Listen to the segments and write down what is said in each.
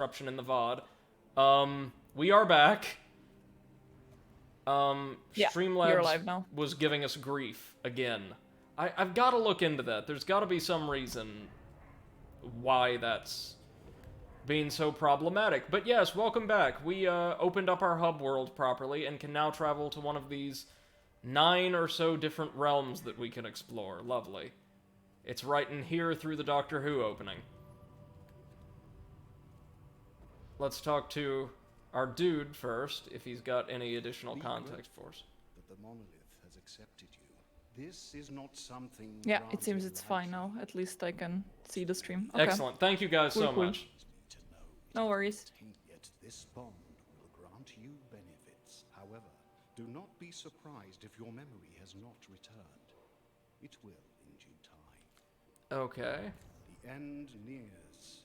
interruption in the VOD. We are back. Yeah, Streamlabs you're alive now. was giving us grief again. I've got to look into that. There's got to be some reason why that's being so problematic. But yes, welcome back. We opened up our hub world properly and can now travel to one of these 9 or so different realms that we can explore. Lovely. It's right in here through the Doctor Who opening. Let's talk to our dude first, if he's got any additional context for us. That the monolith has accepted you. This is not something. Yeah, it seems it's fine now. At least I can see the stream. Okay. Excellent. Thank you guys so much. No worries. Yet this bond will grant you benefits. However, do not be surprised if your memory has not returned. It will in due time. Okay. The end nears.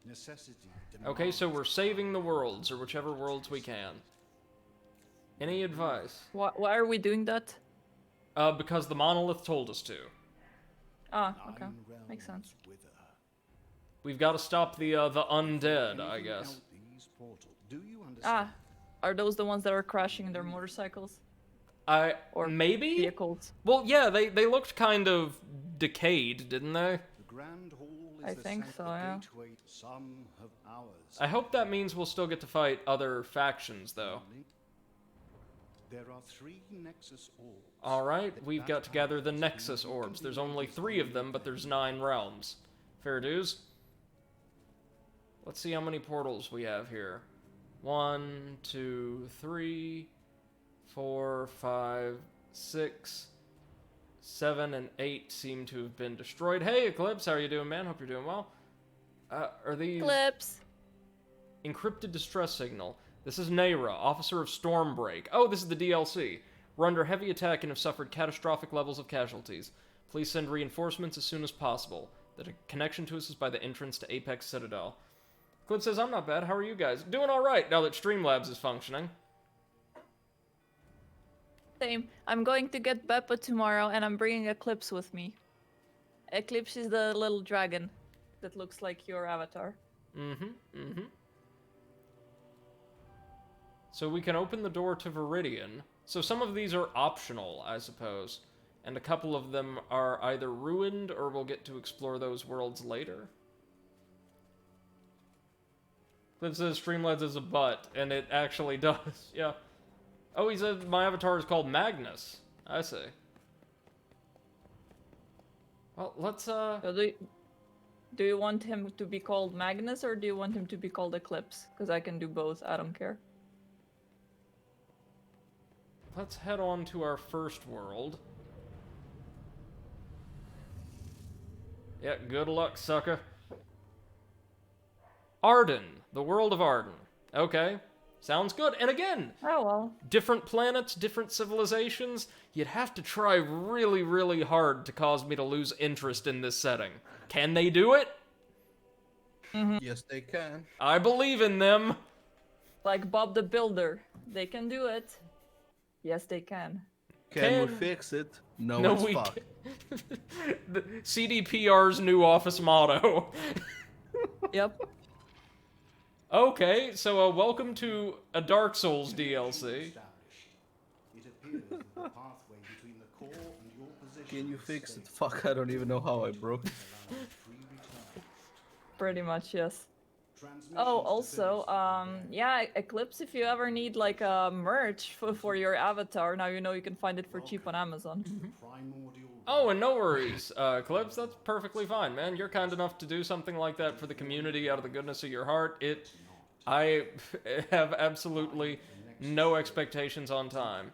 Necessity demands. Okay, so we're saving the worlds, or whichever worlds we can. Any advice? Why are we doing that? Because the monolith told us to. Ah, okay. Makes sense. We've got to stop the undead, I guess. Ah, are those the ones that are crashing their motorcycles? Or maybe? Vehicles? Well, yeah, they looked kind of decayed, didn't they? I think so, yeah. I hope that means we'll still get to fight other factions, though. There are 3 Nexus orbs. Alright, we've got to gather the Nexus orbs. There's only 3 of them, but there's 9 realms. Fair dues. Let's see how many portals we have here. 1, 2, 3, 4, 5, 6, 7, and 8 seem to have been destroyed. Hey, Eclipse, how are you doing, man? Hope you're doing well. Are these... Eclipse! Encrypted distress signal. This is Naira, Officer of Stormbreak. Oh, this is the DLC. We're under heavy attack and have suffered catastrophic levels of casualties. Please send reinforcements as soon as possible. The connection to us is by the entrance to Apex Citadel. Clip says, I'm not bad. How are you guys? Doing alright now that Streamlabs is functioning. Same. I'm going to get Beppa tomorrow and I'm bringing Eclipse with me. Eclipse is the little dragon that looks like your avatar. So we can open the door to Viridian. So some of these are optional, I suppose. And a couple of them are either ruined or we'll get to explore those worlds later. Clip says Streamlabs is a butt, and it actually does, yeah. Oh, he said my avatar is called Magnus. I see. Well, let's, So do you want him to be called Magnus, or do you want him to be called Eclipse? Because I can do both, I don't care. Let's head on to our first world. Yeah, good luck, sucker. Arden, the world of Arden. Okay, sounds good. And again, Oh well. different planets, different civilizations. You'd have to try really, really hard to cause me to lose interest in this setting. Can they do it? Yes, they can. I believe in them. Like Bob the Builder. They can do it. Yes, they can. Can we fix it? No, it's we fucked. can't. The CDPR's new office motto. Yep. Okay, so welcome to a Dark Souls DLC. It appears that the pathway between the core and your position. Can you fix it? Fuck, I don't even know how I broke it. Pretty much, yes. Oh, also, yeah, Eclipse, if you ever need, like, a merch for your avatar, now you know you can find it for cheap on Amazon. Oh, and no worries, Clips, that's perfectly fine, man. You're kind enough to do something like that for the community out of the goodness of your heart. I have absolutely no expectations on time.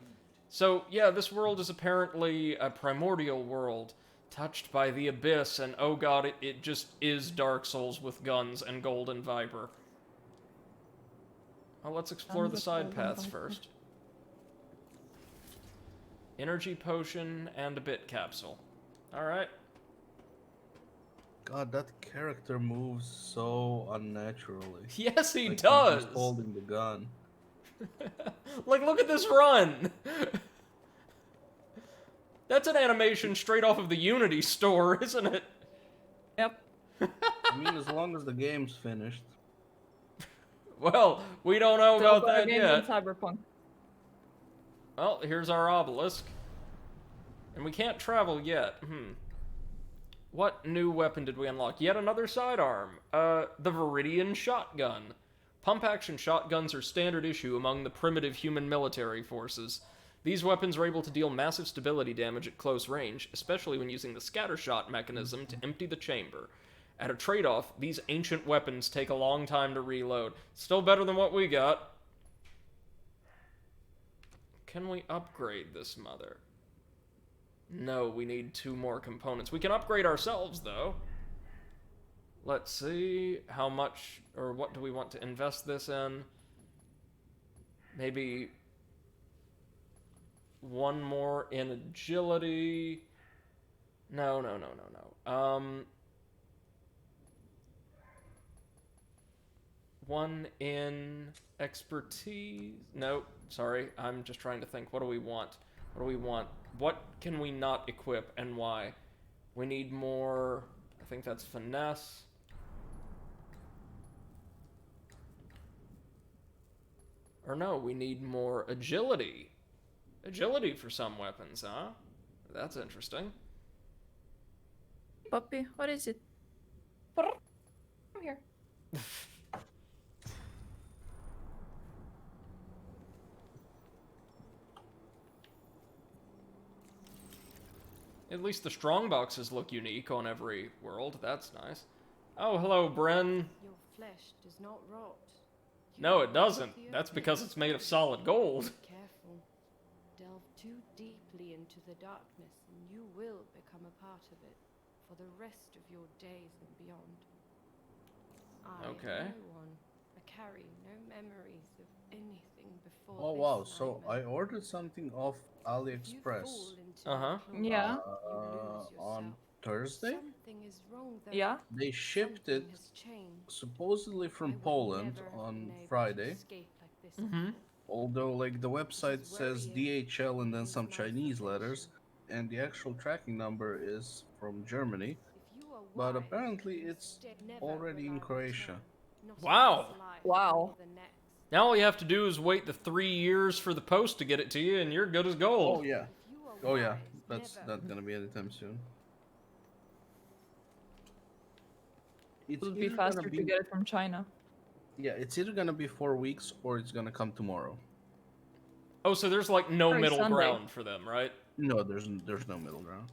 So, yeah, this world is apparently a primordial world, touched by the abyss, and oh god, it just is Dark Souls with guns and golden viper. Well, let's explore the side paths first. Energy potion and a bit capsule. Alright. God, that character moves so unnaturally. Yes, he Like does! He's holding the gun. Like, look at this run! That's an animation straight off of the Unity store, isn't it? Yep. I mean, as long as the game's finished. Well, we don't know Still about better that game yet. than Cyberpunk. Well, here's our obelisk. And we can't travel yet. What new weapon did we unlock? Yet another sidearm. The Viridian shotgun. Pump-action shotguns are standard issue among the primitive human military forces. These weapons are able to deal massive stability damage at close range, especially when using the scattershot mechanism to empty the chamber. At a trade-off, these ancient weapons take a long time to reload. Still better than what we got. Can we upgrade this mother? No, we need 2 more components. We can upgrade ourselves, though. Let's see how much, or what do we want to invest this in? Maybe 1 more in agility. No. 1 in expertise. Nope, sorry. I'm just trying to think. What do we want? What can we not equip and why? We need more, I think that's finesse. Or no, we need more agility. Agility for some weapons, huh? That's interesting. Puppy, what is it? I'm here. At least the strong boxes look unique on every world. That's nice. Oh, hello, Bren. Your flesh does not rot. No, it doesn't. That's because it's made of solid gold. Be careful. Delve too deeply into the darkness, and you will become a part of it for the rest of your days and beyond. I Okay. am no one. I carry no memories of anything before. Oh this wow, so I moment. ordered something off If you AliExpress fall into Uh-huh. the claw, Yeah. you lose on yourself. Thursday. Something is wrong there. Yeah. They shipped it Something has changed. supposedly from I would Poland never have on been able to Friday. escape like this Mm-hmm. before. Although like the website says worrying. DHL and then It's some my Chinese salvation. letters, and the actual tracking number is from Germany. If you are But wise, apparently you it's stay- never already will in I Croatia. return. Not in Wow. this life, Wow. nor the next. Now all you have to do is wait the 3 years for the post to get it to you, and you're good as gold. Oh yeah. If you are Oh yeah. wise, That's never not gonna be anytime soon. It's It would be either gonna faster to get it from China. Yeah, it's either gonna be 4 weeks or it's gonna come tomorrow. Oh, so there's like no Very middle Sunday. ground for them, right? No, there's no middle ground.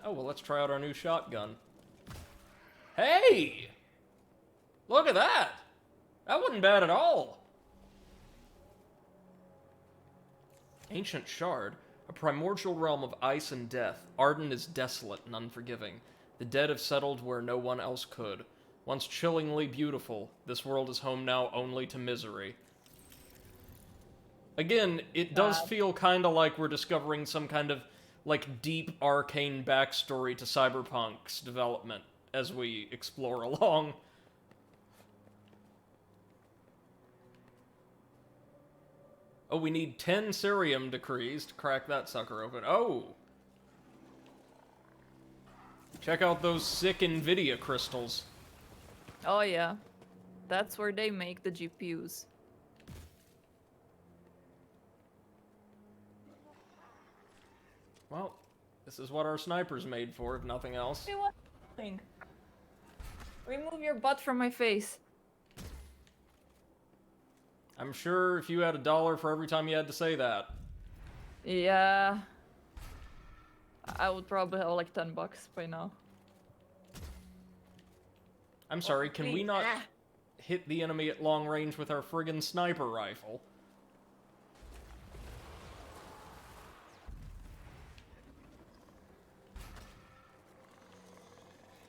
Oh, well, let's try out our new shotgun. Hey! Look at that! That wasn't bad at all. Ancient Shard, a primordial realm of ice and death. Arden is desolate and unforgiving. The dead have settled where no one else could. Once chillingly beautiful, this world is home now only to misery. Again, it does Sad. feel kind of like we're discovering some kind of, like, deep arcane backstory to Cyberpunk's development as we explore along. Oh, we need 10 Cerium decrees to crack that sucker open. Oh! Check out those sick NVIDIA crystals. Oh yeah. That's where they make the GPUs. Well, this is what our sniper's made for, if nothing else. Say one thing. Remove your butt from my face. I'm sure if you had $1 for every time you had to say that. Yeah. I would probably have like $10 by now. I'm sorry, can we not hit the enemy at long range with our friggin' sniper rifle?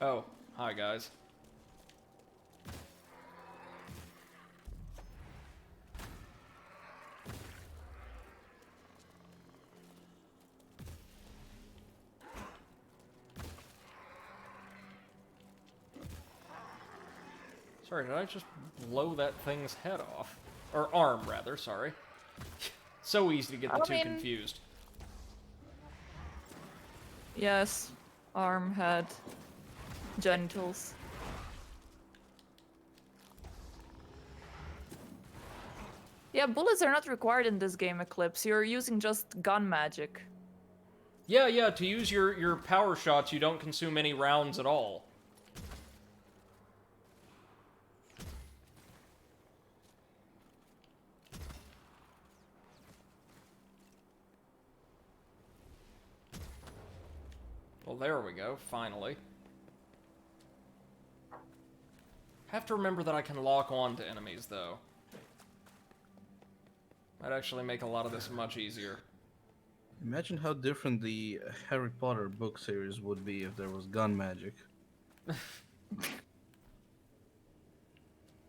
Oh, hi guys. Sorry, did I just blow that thing's head off? Or arm, rather, sorry. So easy to get the I two mean- confused. Yes. Arm, head, genitals. Yeah, bullets are not required in this game, Eclipse. You're using just gun magic. Yeah, to use your power shots, you don't consume any rounds at all. Well, there we go, finally. Have to remember that I can lock on to enemies, though. Might actually make a lot of this much easier. Imagine how different the Harry Potter book series would be if there was gun magic.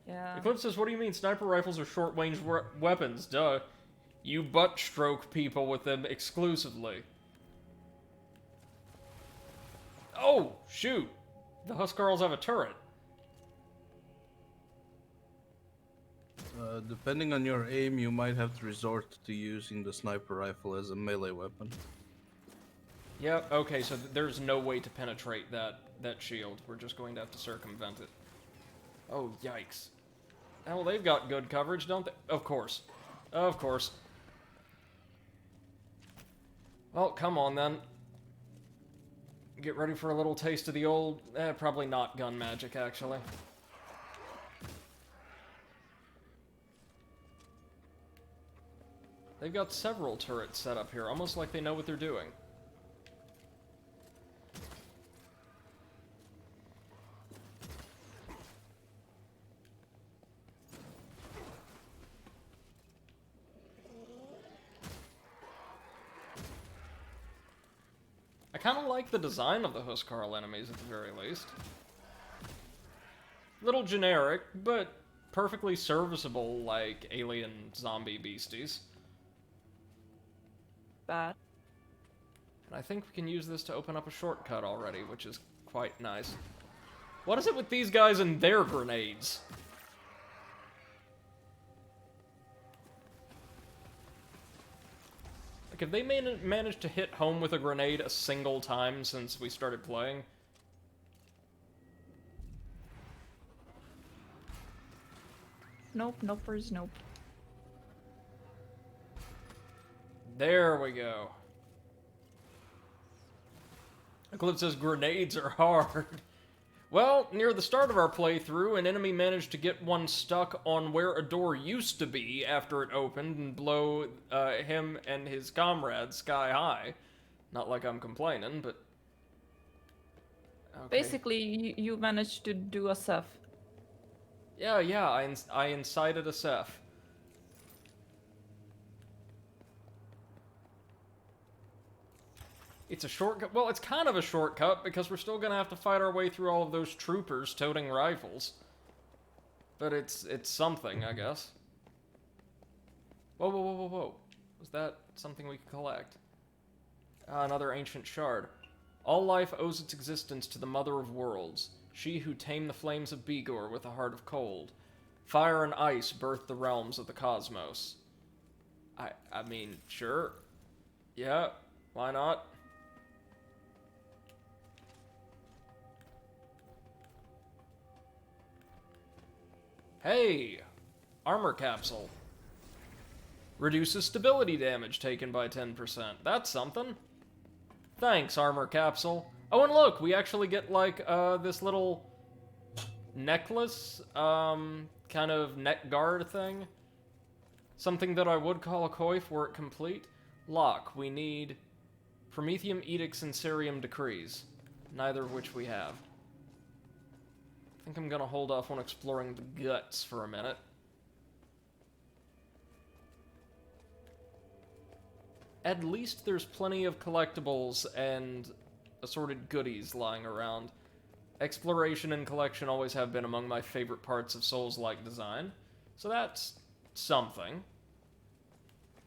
Yeah. Eclipse says, what do you mean? Sniper rifles are short-range weapons, duh. You butt-stroke people with them exclusively. Oh, shoot! The Huskarls have a turret. Depending on your aim, you might have to resort to using the sniper rifle as a melee weapon. Yep, okay, so there's no way to penetrate that shield. We're just going to have to circumvent it. Oh, yikes. Well, they've got good coverage, don't they? Of course. Of course. Well, come on, then. Get ready for a little taste of the old... probably not gun magic, actually. They've got several turrets set up here, almost like they know what they're doing. I kind of like the design of the Huskarl enemies at the very least. Little generic, but perfectly serviceable like alien zombie beasties. Bad. And I think we can use this to open up a shortcut already, which is quite nice. What is it with these guys and their grenades? Like, have they managed to hit home with a grenade a single time since we started playing? Nope, nopers, nope. There we go. Eclipse says grenades are hard. Well, near the start of our playthrough, an enemy managed to get one stuck on where a door used to be after it opened and blow him and his comrades sky high. Not like I'm complaining, but... Okay. Basically, you managed to do a Seth. Yeah, I incited a Seth. It's a shortcut. Well, it's kind of a shortcut because we're still gonna have to fight our way through all of those troopers toting rifles. But it's something, I guess. Whoa. Was that something we could collect? Another ancient shard. All life owes its existence to the Mother of Worlds, she who tamed the flames of Bigor with a heart of cold. Fire and ice birthed the realms of the cosmos. I mean, sure. Yeah, why not? Hey! Armor capsule. Reduces stability damage taken by 10%. That's something. Thanks, armor capsule. Oh, and look, we actually get, like, this little necklace, kind of neck guard thing. Something that I would call a coif were it complete. Lock, we need Prometheum Edicts and Cerium Decrees. Neither of which we have. I think I'm gonna hold off on exploring the guts for a minute. At least there's plenty of collectibles and assorted goodies lying around. Exploration and collection always have been among my favorite parts of Souls-like design, so that's something.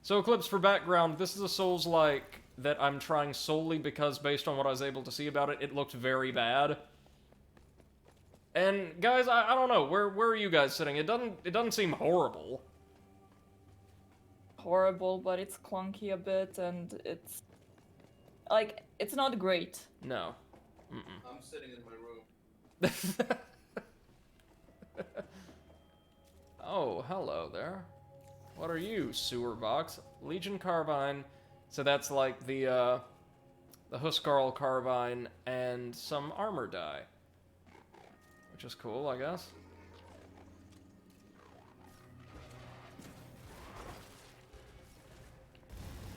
So Eclipse, for background, this is a Souls-like that I'm trying solely because based on what I was able to see about it, it looked very bad. And guys, I don't know, where are you guys sitting? It doesn't seem horrible. Horrible, but it's clunky a bit, and it's... like, it's not great. No. I'm sitting in my room. Oh, hello there. What are you, sewer box? Legion Carbine. So that's like the Huskarl Carbine and some armor die. Which is cool, I guess.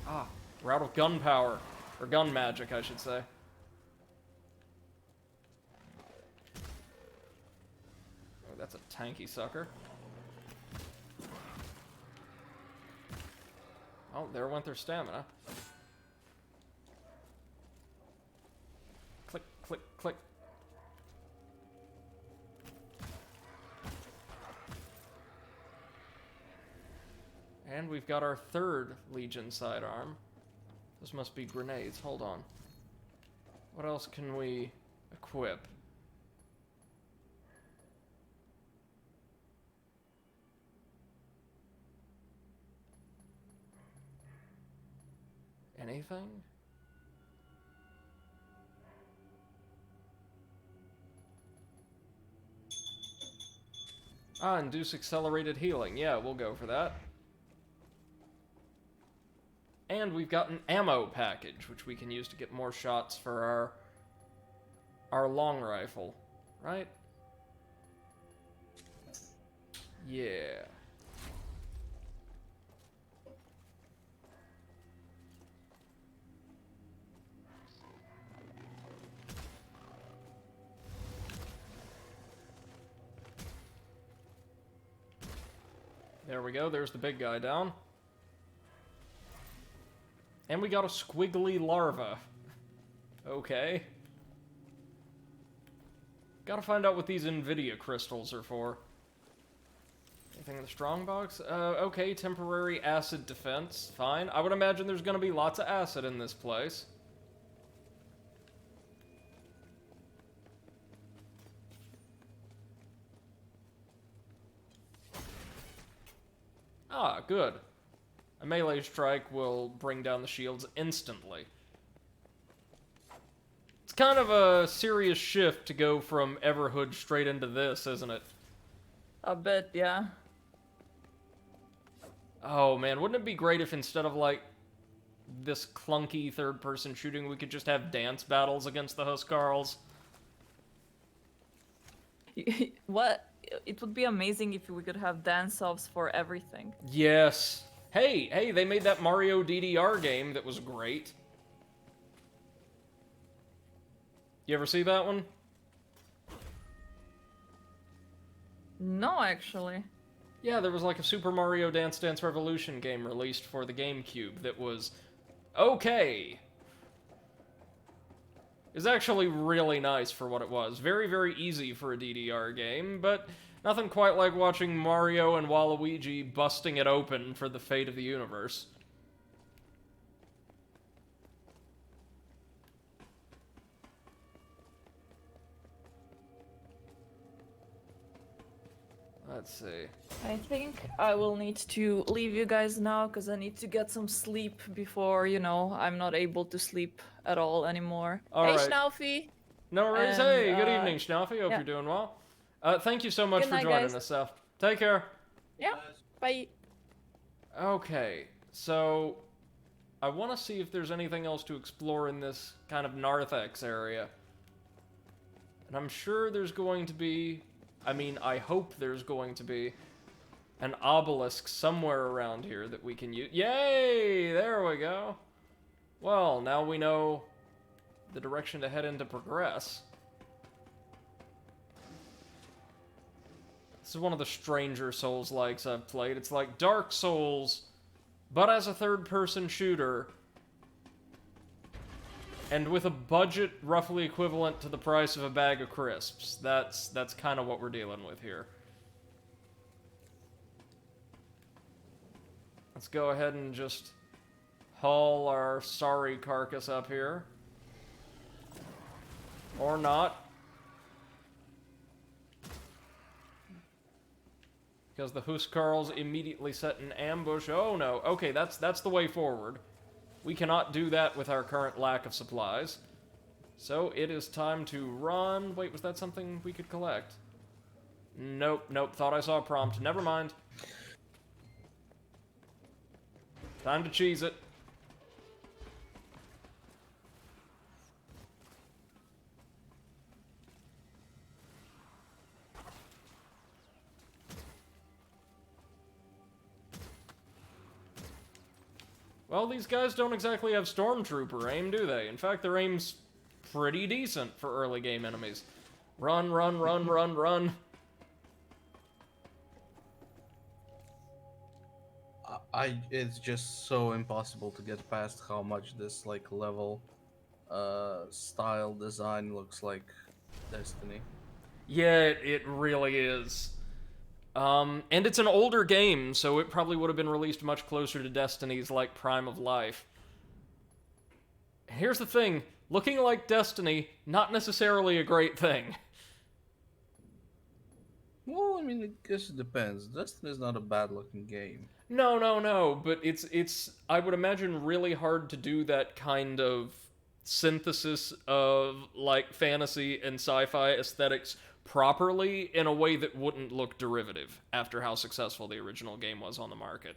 Ah, we're out of gun power. Or gun magic, I should say. Oh, that's a tanky sucker. Oh, there went their stamina. Click, click, click. And we've got our third Legion sidearm. This must be grenades. Hold on. What else can we equip? Anything? Ah, induce accelerated healing. Yeah, we'll go for that. And we've got an ammo package, which we can use to get more shots for our long rifle, right? Yeah. There we go, there's the big guy down. And we got a squiggly larva. Okay. Gotta find out what these Nvidia crystals are for. Anything in the strongbox? Okay, temporary acid defense. Fine. I would imagine there's gonna be lots of acid in this place. Ah, good. A melee strike will bring down the shields instantly. It's kind of a serious shift to go from Everhood straight into this, isn't it? A bit, yeah. Oh man, wouldn't it be great if instead of like this clunky third-person shooting, we could just have dance battles against the Huskarls? What? It would be amazing if we could have dance-offs for everything. Yes. Hey, they made that Mario DDR game that was great. You ever see that one? No, actually. Yeah, there was like a Super Mario Dance Dance Revolution game released for the GameCube that was okay. It's actually really nice for what it was. Very, very easy for a DDR game, but nothing quite like watching Mario and Waluigi busting it open for the fate of the universe. Let's see. I think I will need to leave you guys now because I need to get some sleep before, you know, I'm not able to sleep at all anymore. All hey, right. Schnaufy! No worries. And, Hey, good evening, Schnaufy. Hope yeah. you're doing well. Thank you so much Good for night, joining guys. us, Seth. Take care. Yeah, bye. Okay, so I want to see if there's anything else to explore in this kind of Narthex area. And I'm sure there's going to be, I mean, I hope there's going to be an obelisk somewhere around here that we can use. Yay! There we go. Well, now we know the direction to head in to progress. This is one of the stranger Souls-likes I've played. It's like Dark Souls, but as a third-person shooter, and with a budget roughly equivalent to the price of a bag of crisps. That's kind of what we're dealing with here. Let's go ahead and just haul our sorry carcass up here. Or not. Because the Huskarls immediately set an ambush. Oh no, okay, that's the way forward. We cannot do that with our current lack of supplies. So it is time to run. Wait, was that something we could collect? Nope, nope. Thought I saw a prompt. Never mind. Time to cheese it. Well, these guys don't exactly have Stormtrooper aim, do they? In fact, their aim's pretty decent for early game enemies. Run, run, run, run, run. It's just so impossible to get past how much this like level style design looks like Destiny. Yeah, it really is. And it's an older game, so it probably would have been released much closer to Destiny's, like, Prime of Life. Here's the thing. Looking like Destiny, not necessarily a great thing. Well, I mean, I guess it depends. Destiny's not a bad-looking game. No, no, no, but it's I would imagine really hard to do that kind of synthesis of, like, fantasy and sci-fi aesthetics properly in a way that wouldn't look derivative after how successful the original game was on the market.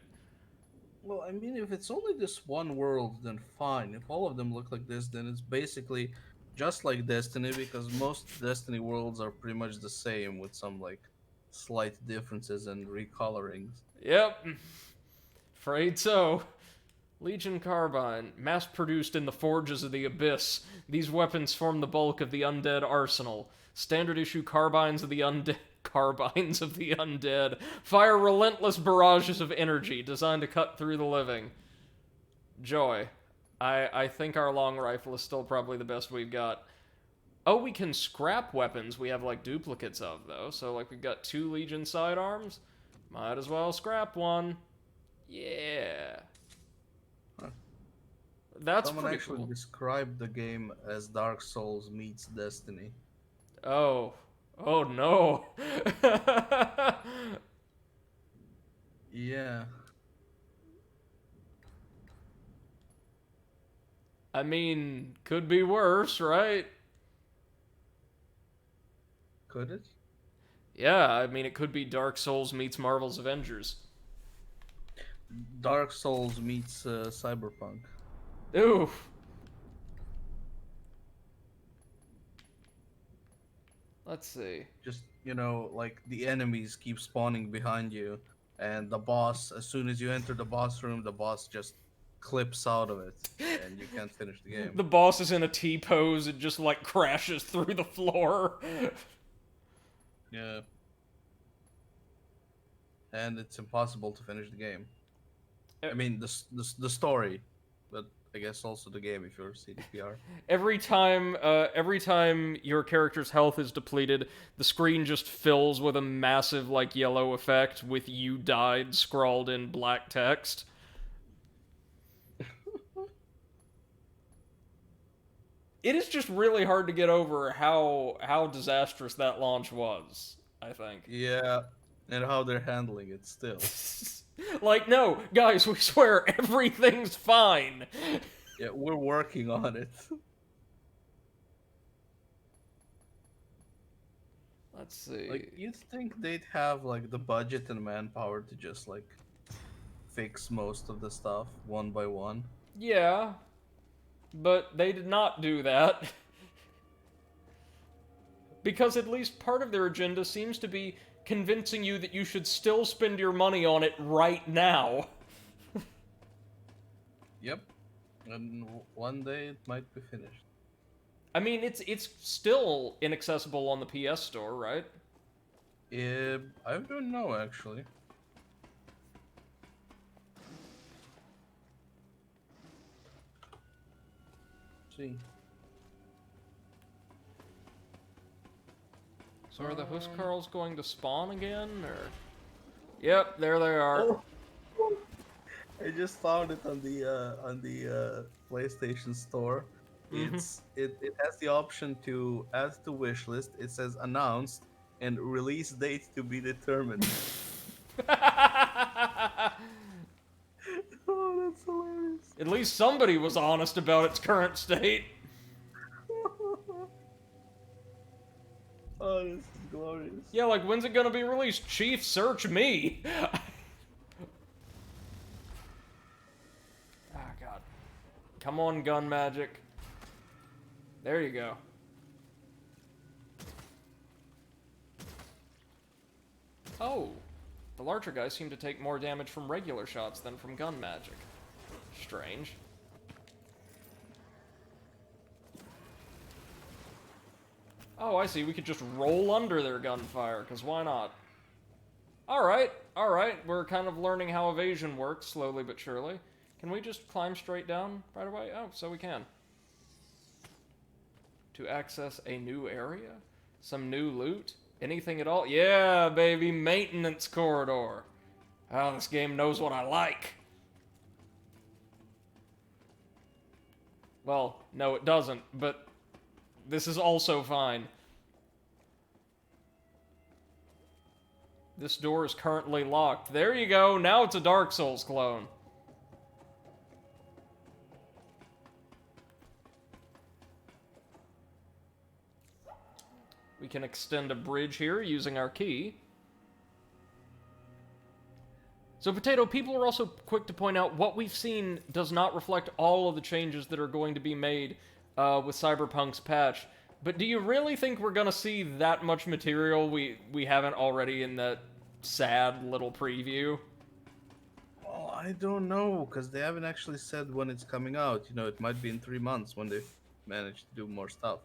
Well, I mean, if it's only this one world, then fine. If all of them look like this, then it's basically just like Destiny, because most Destiny worlds are pretty much the same with some, like, slight differences and recolorings. Yep. Afraid so. Legion Carbine, mass-produced in the forges of the Abyss. These weapons form the bulk of the undead arsenal. Standard-issue carbines of the undead fire relentless barrages of energy designed to cut through the living. Joy. I think our long rifle is still probably the best we've got. Oh, we can scrap weapons we have, like, duplicates of, though. So, like, we've got 2 Legion sidearms. Might as well scrap one. Yeah. Huh. That's Someone pretty actually cool. described the game as Dark Souls meets Destiny. Oh. Oh, no. Yeah. I mean, could be worse, right? Could it? Yeah, I mean, it could be Dark Souls meets Marvel's Avengers. Dark Souls meets Cyberpunk. Ooh. Let's see. Just, you know, like the enemies keep spawning behind you, and the boss, as soon as you enter the boss room, the boss just clips out of it, and you can't finish the game. The boss is in a T-pose and just, like, crashes through the floor. Yeah. And it's impossible to finish the game. I mean, the story, but I guess also the game if you're CDPR. Every time your character's health is depleted, the screen just fills with a massive, like, yellow effect with "you died" scrawled in black text. It is just really hard to get over how disastrous that launch was, I think. Yeah, and how they're handling it still. Like, no, guys, we swear everything's fine. Yeah, we're working on it. Let's see. Like, you'd think they'd have, like, the budget and manpower to just, like, fix most of the stuff one by one. Yeah, but they did not do that. Because at least part of their agenda seems to be convincing you that you should still spend your money on it right now. Yep. And one day it might be finished. I mean, it's still inaccessible on the PS Store, right? I don't know, actually. See. So are the Huskarls going to spawn again, or? Yep, there they are. Oh. I just found it on the PlayStation Store. It has the option to add to wish list. It says announced and release date to be determined. Oh, that's hilarious. At least somebody was honest about its current state. Oh, this is glorious. Yeah, like, when's it gonna be released? Chief, search me! Ah, God. Come on, gun magic. There you go. Oh, the larger guys seem to take more damage from regular shots than from gun magic. Strange. Oh, I see. We could just roll under their gunfire, because why not? Alright, we're kind of learning how evasion works, slowly but surely. Can we just climb straight down right away? Oh, so we can. To access a new area? Some new loot? Anything at all? Yeah, baby, maintenance corridor. Oh, this game knows what I like. Well, no, it doesn't, but this is also fine. This door is currently locked. There you go, now it's a Dark Souls clone. We can extend a bridge here using our key. So, Potato, people are also quick to point out what we've seen does not reflect all of the changes that are going to be made with Cyberpunk's patch. But do you really think we're gonna see that much material we haven't already in that sad little preview? Well, I don't know, because they haven't actually said when it's coming out. You know, it might be in 3 months when they manage to do more stuff.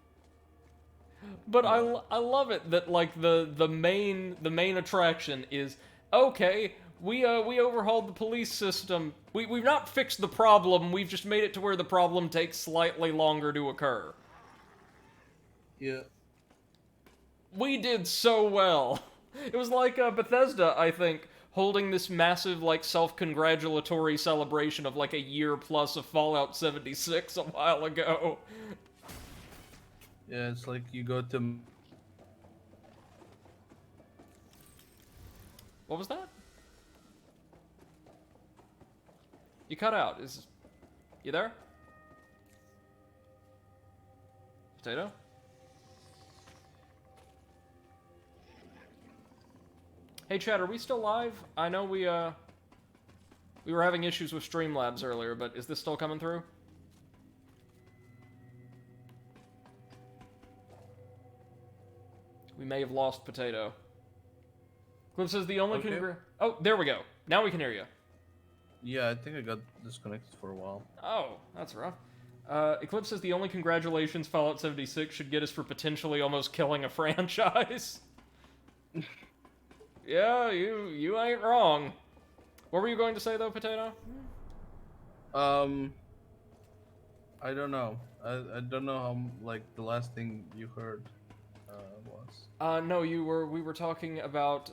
But I love it that like the main attraction is okay. We overhauled the police system. We've not fixed the problem. We've just made it to where the problem takes slightly longer to occur. Yeah. We did so well. It was like Bethesda, I think, holding this massive like self-congratulatory celebration of like a year plus of Fallout 76 a while ago. Yeah, it's like you go to... What was that? You cut out. You there? Potato? Hey Chad, are we still live? I know we were having issues with Streamlabs earlier, but is this still coming through? We may have lost Potato. Cliff says the only Oh, there we go. Now we can hear you. Yeah, I think I got disconnected for a while. Oh, that's rough. Eclipse says the only congratulations Fallout 76 should get us for potentially almost killing a franchise. Yeah, you ain't wrong. What were you going to say though, Potato? I don't know. I don't know how like the last thing you heard was. No, we were talking about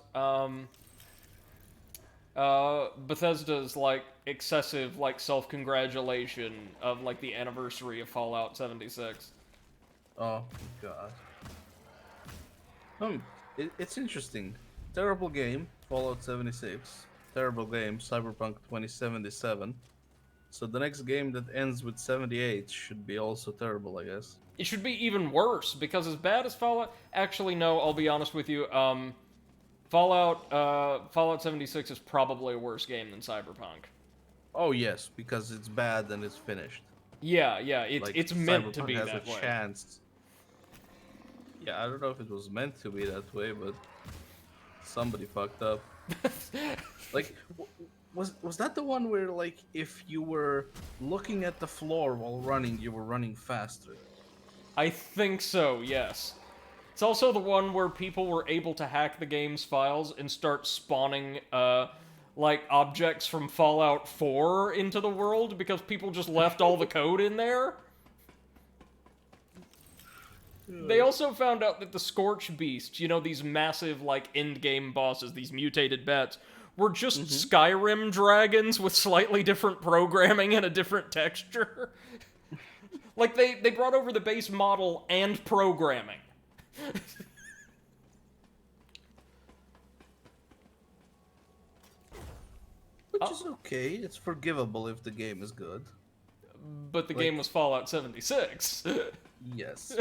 Bethesda's like excessive like self-congratulation of like the anniversary of Fallout 76. Oh god. It's interesting. Terrible game, Fallout 76. Terrible game, Cyberpunk 2077. So the next game that ends with 78 should be also terrible, I guess. It should be even worse, because as bad as Fallout... Actually, no, I'll be honest with you. Fallout 76 is probably a worse game than Cyberpunk. Oh yes, because it's bad and it's finished. Yeah, it's meant Cyberpunk to be has that a way. chance. Yeah, I don't know if it was meant to be that way, but somebody fucked up. Like, was that the one where, like, if you were looking at the floor while running, you were running faster? I think so, yes. It's also the one where people were able to hack the game's files and start spawning, like, objects from Fallout 4 into the world because people just left all the code in there. They also found out that the Scorch Beast, you know, these massive, like, end-game bosses, these mutated bats, were just Skyrim dragons with slightly different programming and a different texture. Like, they brought over the base model and programming. Which is okay, it's forgivable if the game is good. But the game was Fallout 76. Yes.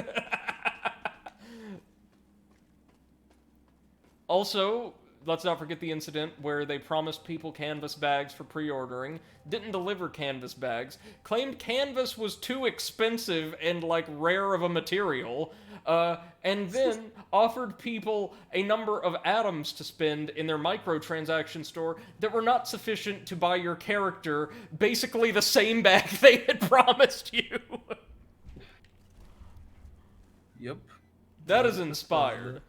Also, let's not forget the incident where they promised people canvas bags for pre-ordering, didn't deliver canvas bags, claimed canvas was too expensive and, like, rare of a material, and then offered people a number of atoms to spend in their microtransaction store that were not sufficient to buy your character basically the same bag they had promised you. Yep. That is inspired.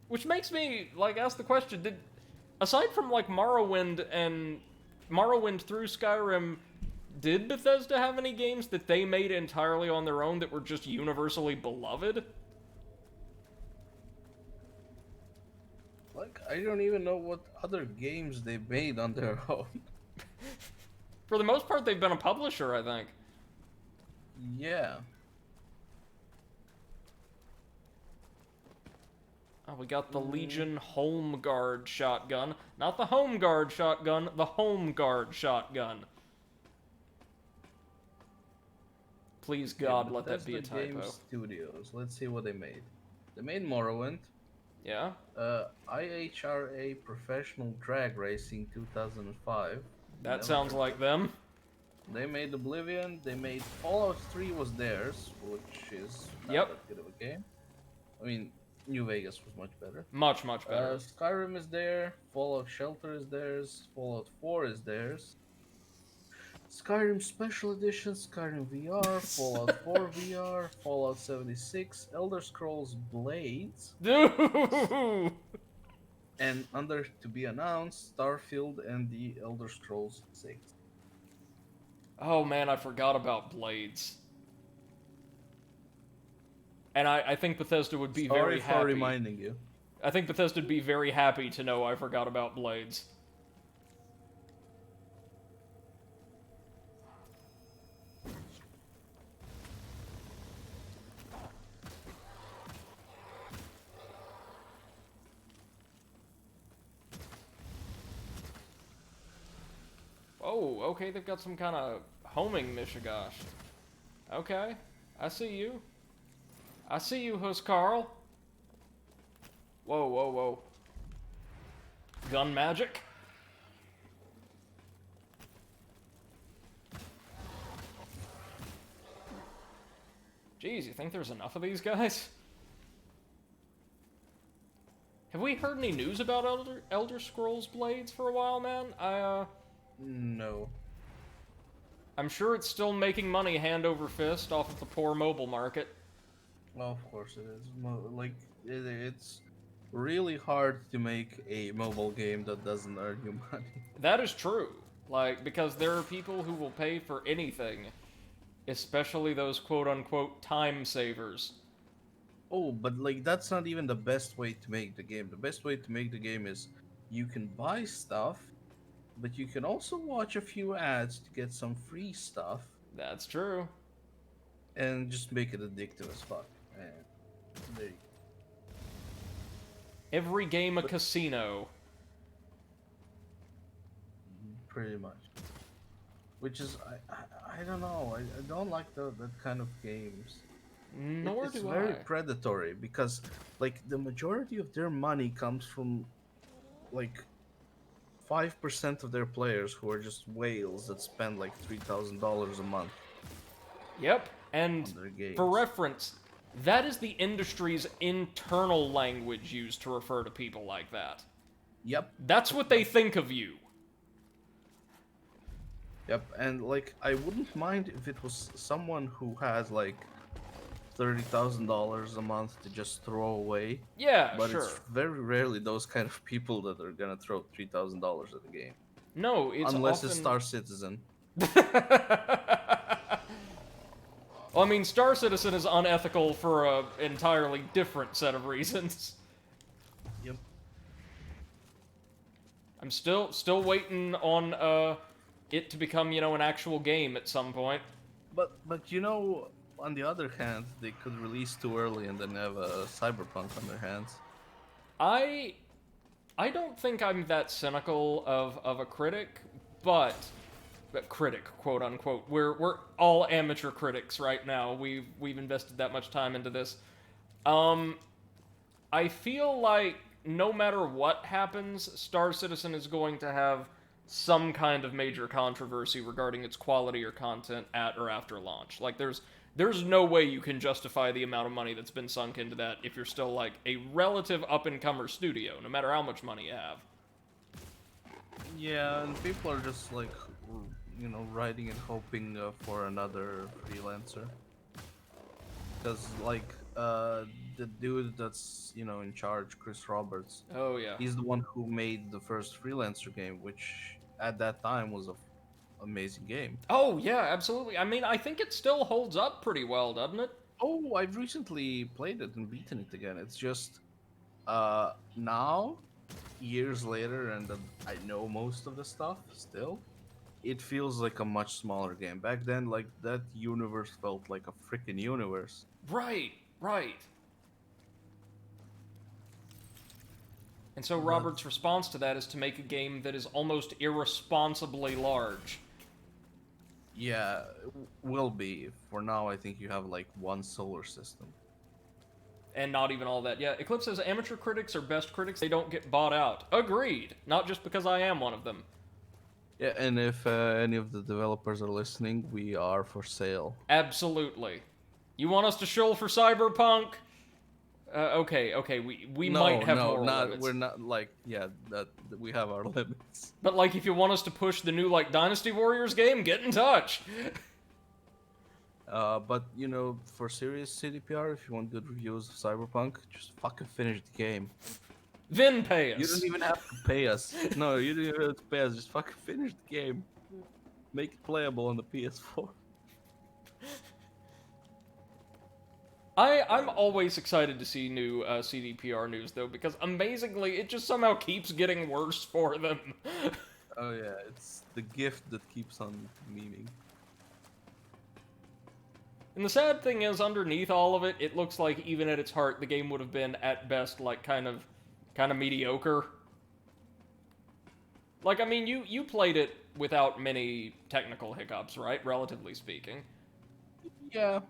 Which makes me, like, ask the question, aside from, like, Morrowind through Skyrim, did Bethesda have any games that they made entirely on their own that were just universally beloved? Like, I don't even know what other games they made on their own. For the most part, they've been a publisher, I think. Yeah. Oh, we got the Legion Home Guard shotgun. Not the Home Guard shotgun, the Home Guard shotgun. Please, God, let that be a Bethesda Game typo. Studios. Let's see what they made. They made Morrowind. Yeah? IHRA Professional Drag Racing 2005. That sounds like them. They made Oblivion. They made Fallout 3 was theirs, which is not Yep. that good of a game. I mean, New Vegas was much better. Much, much better. Skyrim is there. Fallout Shelter is theirs. Fallout 4 is theirs. Skyrim Special Edition, Skyrim VR, Fallout 4 VR, Fallout 76, Elder Scrolls Blades, Dude! and under to be announced, Starfield and the Elder Scrolls 6. Oh man, I forgot about Blades. And I think Bethesda would be very Sorry for happy. reminding you. I think Bethesda would be very happy to know I forgot about Blades. Oh, okay, they've got some kind of homing mishigosh. Okay, I see you. I see you, Huskarl. Whoa, whoa, whoa. Gun magic? Jeez, you think there's enough of these guys? Have we heard any news about Elder Scrolls Blades for a while, man? No. I'm sure it's still making money hand over fist off of the poor mobile market. Well, of course it is. It's really hard to make a mobile game that doesn't earn you money. That is true. Like, because there are people who will pay for anything. Especially those quote-unquote time savers. Oh, but like that's not even the best way to make the game. The best way to make the game is you can buy stuff, but you can also watch a few ads to get some free stuff That's true. and just make it addictive as fuck. And there you Every game a casino. pretty much. Which is I don't know. I don't like that kind of games. Nor It's do very I. predatory because like the majority of their money comes from like 5% of their players who are just whales that spend like $3,000 a month Yep, and on their games. for reference, that is the industry's internal language used to refer to people like that. Yep, That's what they think of you. yep, and like I wouldn't mind if it was someone who has like $30,000 a month to just throw away, Yeah, but sure. it's very rarely those kind of people that are gonna throw $3,000 at the game, No, it's unless often... it's Star Citizen. Well, I mean, Star Citizen is unethical for an entirely different set of reasons. Yep. I'm still waiting on it to become, an actual game at some point. But on the other hand, they could release too early and then have a Cyberpunk on their hands. I don't think I'm that cynical of a critic, but critic, quote unquote. We're all amateur critics right now. We've invested that much time into this. I feel like no matter what happens, Star Citizen is going to have some kind of major controversy regarding its quality or content at or after launch. Like, there's no way you can justify the amount of money that's been sunk into that if you're still, like, a relative up-and-comer studio, no matter how much money you have. Yeah, and people are just like, you know, writing and hoping for another freelancer. Because, like, the dude that's, you know, in charge, Chris Roberts, Oh, yeah. he's the one who made the first freelancer game, which at that time was a amazing game. Oh, yeah, absolutely. I mean, I think it still holds up pretty well, doesn't it? Oh, I've recently played it and beaten it again. It's just, now, years later, and I know most of the stuff still, it feels like a much smaller game. Back then, like, that universe felt like a freaking universe. Right, right. And so But- Robert's response to that is to make a game that is almost irresponsibly large. Yeah, will be. For now, I think you have like one solar system. And not even all that. Yeah, Eclipse says amateur critics are best critics, they don't get bought out. Agreed. Not just because I am one of them. Yeah, and if any of the developers are listening, we are for sale. Absolutely. You want us to shill for Cyberpunk? Okay, we might have more limits. We're not like, yeah, that we have our limits. But, like, if you want us to push the new, like, Dynasty Warriors game, get in touch! But, you know, for serious CDPR, if you want good reviews of Cyberpunk, just fucking finish the game. Then pay us. You don't even have to pay us. No, you don't even have to pay us. Just fucking finish the game. Make it playable on the PS4. I'm always excited to see new CDPR news, though, because amazingly, it just somehow keeps getting worse for them. Oh yeah, it's the gift that keeps on memeing. And the sad thing is, underneath all of it, it looks like even at its heart, the game would have been, at best, like, kind of mediocre. Like, I mean, you played it without many technical hiccups, right? Relatively speaking. Yeah,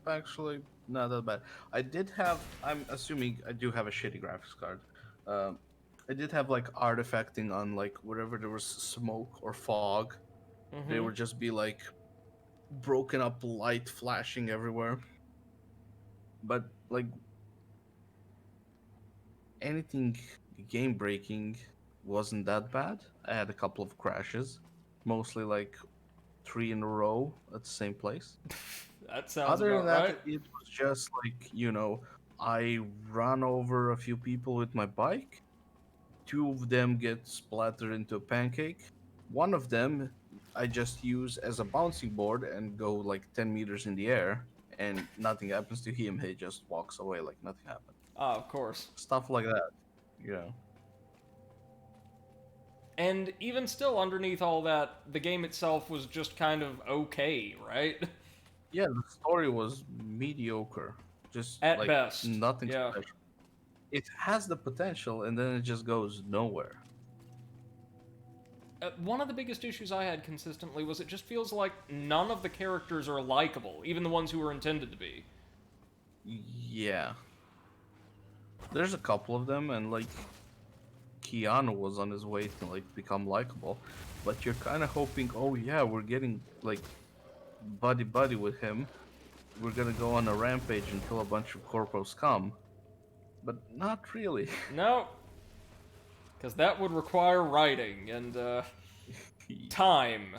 actually, not that bad. I did have, I'm assuming I do have a shitty graphics card. I did have, like, artifacting on, like, wherever there was smoke or fog. Mm-hmm. They would just be, like, broken up light flashing everywhere. But, like, anything game breaking wasn't that bad. I had a couple of crashes, mostly, like, 3 in a row at the same place. That sounds Other about than that, right. it was just like, you know, I ran over a few people with my bike. 2 of them get splattered into a pancake. One of them I just use as a bouncing board and go like 10 meters in the air, and nothing happens to him. He just walks away like nothing happened. Ah, of course. Stuff like that, you know. And even still, underneath all that, the game itself was just kind of okay, right? Yeah, the story was mediocre. Just At like best, nothing yeah. special. It has the potential, and then it just goes nowhere. One of the biggest issues I had consistently was it just feels like none of the characters are likable, even the ones who were intended to be. Yeah. There's a couple of them, and like Keanu was on his way to like become likable, but you're kind of hoping, oh yeah, we're getting like buddy with him. We're gonna go on a rampage and kill a bunch of corpo scum, but not really. No. Because that would require writing, and, time.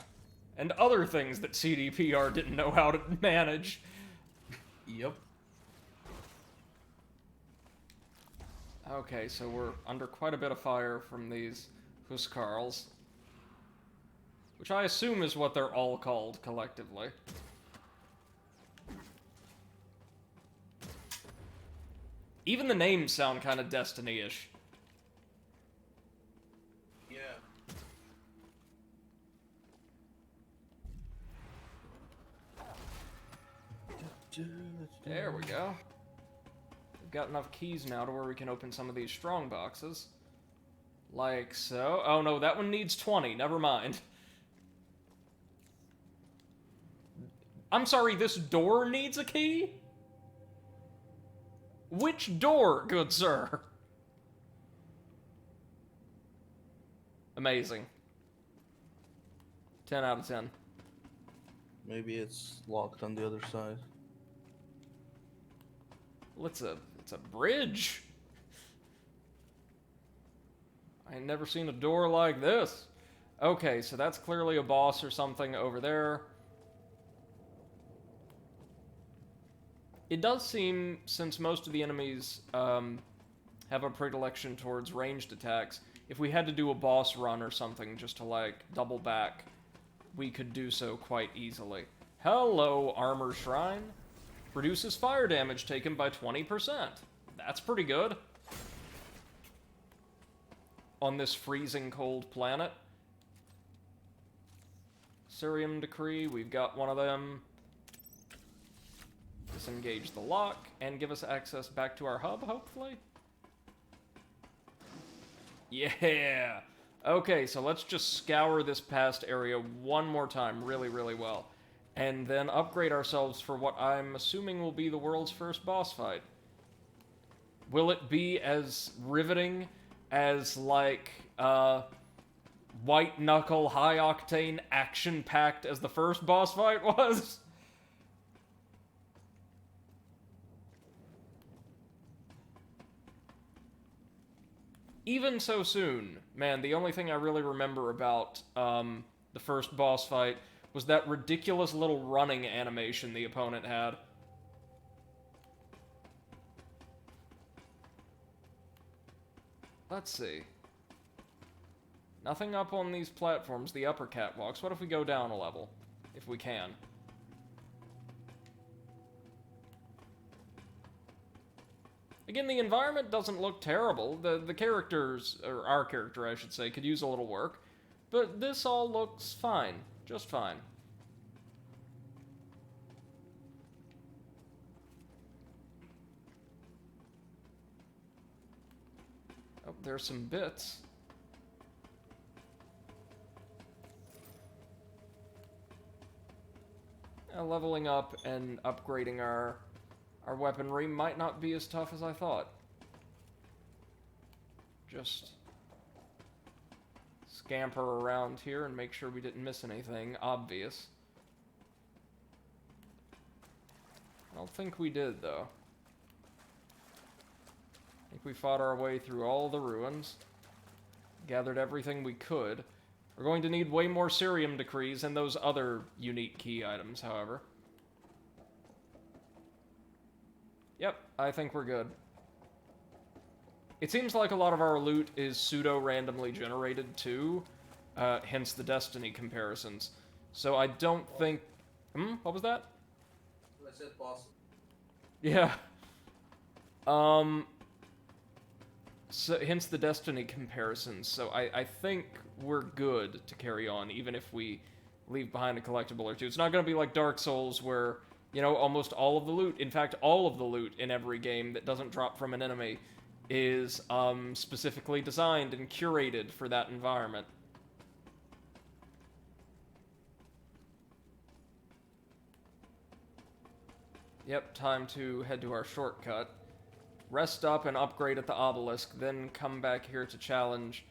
And other things that CDPR didn't know how to manage. Yep. Okay, so we're under quite a bit of fire from these Huskarls. Which I assume is what they're all called collectively. Even the names sound kind of Destiny-ish. Yeah. There we go. We've got enough keys now to where we can open some of these strong boxes. Like so. Oh no, that one needs 20. Never mind. I'm sorry, this door needs a key? Which door, good sir? Amazing. 10 out of 10. Maybe it's locked on the other side. Well, it's a bridge. I ain't never seen a door like this. Okay, so that's clearly a boss or something over there. It does seem, since most of the enemies have a predilection towards ranged attacks, if we had to do a boss run or something just to, like, double back, we could do so quite easily. Hello, Armor Shrine. Reduces fire damage taken by 20%. That's pretty good. On this freezing cold planet. Cerium Decree, we've got one of them. Disengage the lock, and give us access back to our hub, hopefully? Yeah! Okay, so let's just scour this past area one more time really, really well. And then upgrade ourselves for what I'm assuming will be the world's first boss fight. Will it be as riveting as, like, white-knuckle, high-octane, action-packed as the first boss fight was? Even so soon, man, the only thing I really remember about the first boss fight was that ridiculous little running animation the opponent had. Let's see. Nothing up on these platforms, the upper catwalks. What if we go down a level? If we can. Again, the environment doesn't look terrible. The characters, or our character, I should say, could use a little work. But this all looks fine. Just fine. Oh, there's some bits. Leveling up and upgrading our weaponry might not be as tough as I thought. Just scamper around here and make sure we didn't miss anything obvious. I don't think we did, though. I think we fought our way through all the ruins, gathered everything we could. We're going to need way more Cerium Decrees and those other unique key items, however. Yep, I think we're good. It seems like a lot of our loot is pseudo-randomly generated, too. Hence the Destiny comparisons. So I don't think... What was that? I said boss. Yeah. So, hence the Destiny comparisons. So I think we're good to carry on, even if we leave behind a collectible or two. It's not going to be like Dark Souls, where, you know, almost all of the loot, in fact, all of the loot in every game that doesn't drop from an enemy is specifically designed and curated for that environment. Yep, time to head to our shortcut. Rest up and upgrade at the obelisk, then come back here to challenge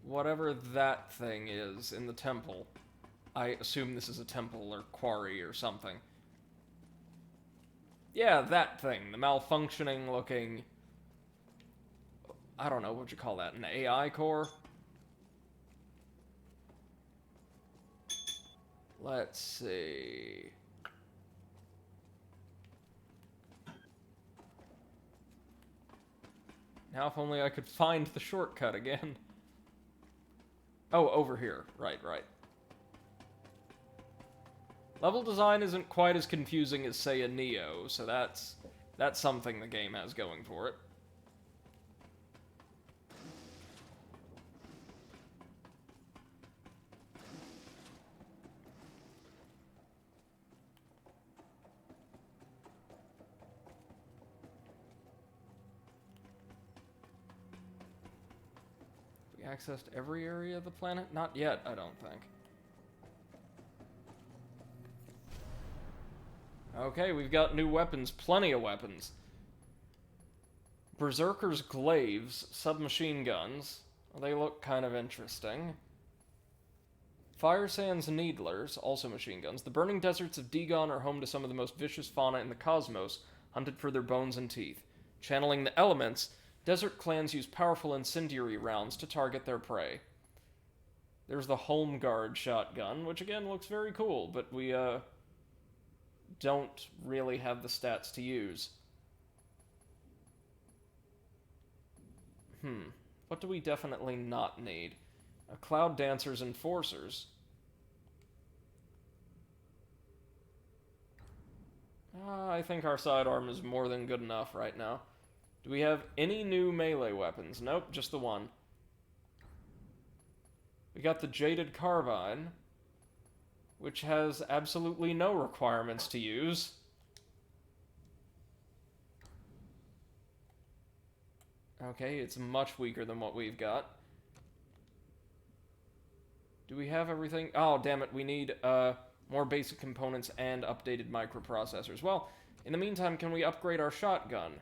whatever that thing is in the temple. I assume this is a temple or quarry or something. Yeah, that thing. The malfunctioning looking... I don't know, what you call that? An AI core? Let's see... Now if only I could find the shortcut again. Oh, over here. Right. Level design isn't quite as confusing as, say, a Neo, so that's something the game has going for it. Accessed every area of the planet? Not yet, I don't think. Okay, we've got new weapons. Plenty of weapons. Berserker's glaives, submachine guns. They look kind of interesting. Fire Sand's Needlers, also machine guns. The burning deserts of Dagon are home to some of the most vicious fauna in the cosmos, hunted for their bones and teeth. Channeling the elements, desert clans use powerful incendiary rounds to target their prey. There's the Home Guard shotgun, which again looks very cool, but we don't really have the stats to use. What do we definitely not need? A Cloud Dancer's Enforcers. I think our sidearm is more than good enough right now. Do we have any new melee weapons? Nope, just the one. We got the Jaded Carbine, which has absolutely no requirements to use. Okay, it's much weaker than what we've got. Do we have everything? Oh, damn it, we need more basic components and updated microprocessors. Well, in the meantime, can we upgrade our shotgun?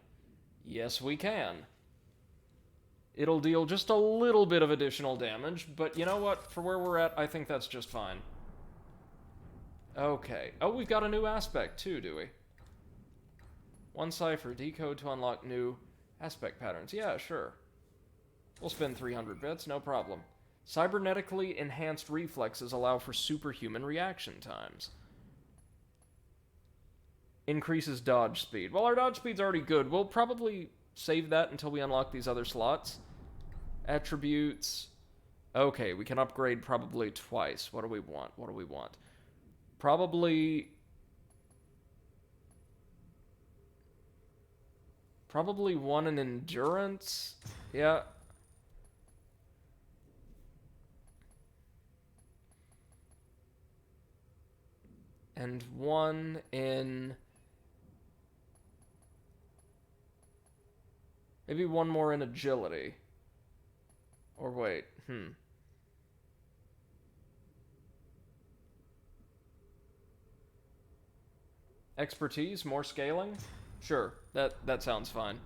Yes, we can. It'll deal just a little bit of additional damage, but you know what? For where we're at, I think that's just fine. Okay. Oh, we've got a new aspect, too, do we? One cipher, decode to unlock new aspect patterns. Yeah, sure. We'll spend 300 bits, no problem. Cybernetically enhanced reflexes allow for superhuman reaction times. Increases dodge speed. Well, our dodge speed's already good. We'll probably save that until we unlock these other slots. Attributes. Okay, we can upgrade probably twice. What do we want? What do we want? Probably one in endurance. Yeah. And one in... Maybe one more in agility. Or wait, Expertise, more scaling? Sure, that sounds fine.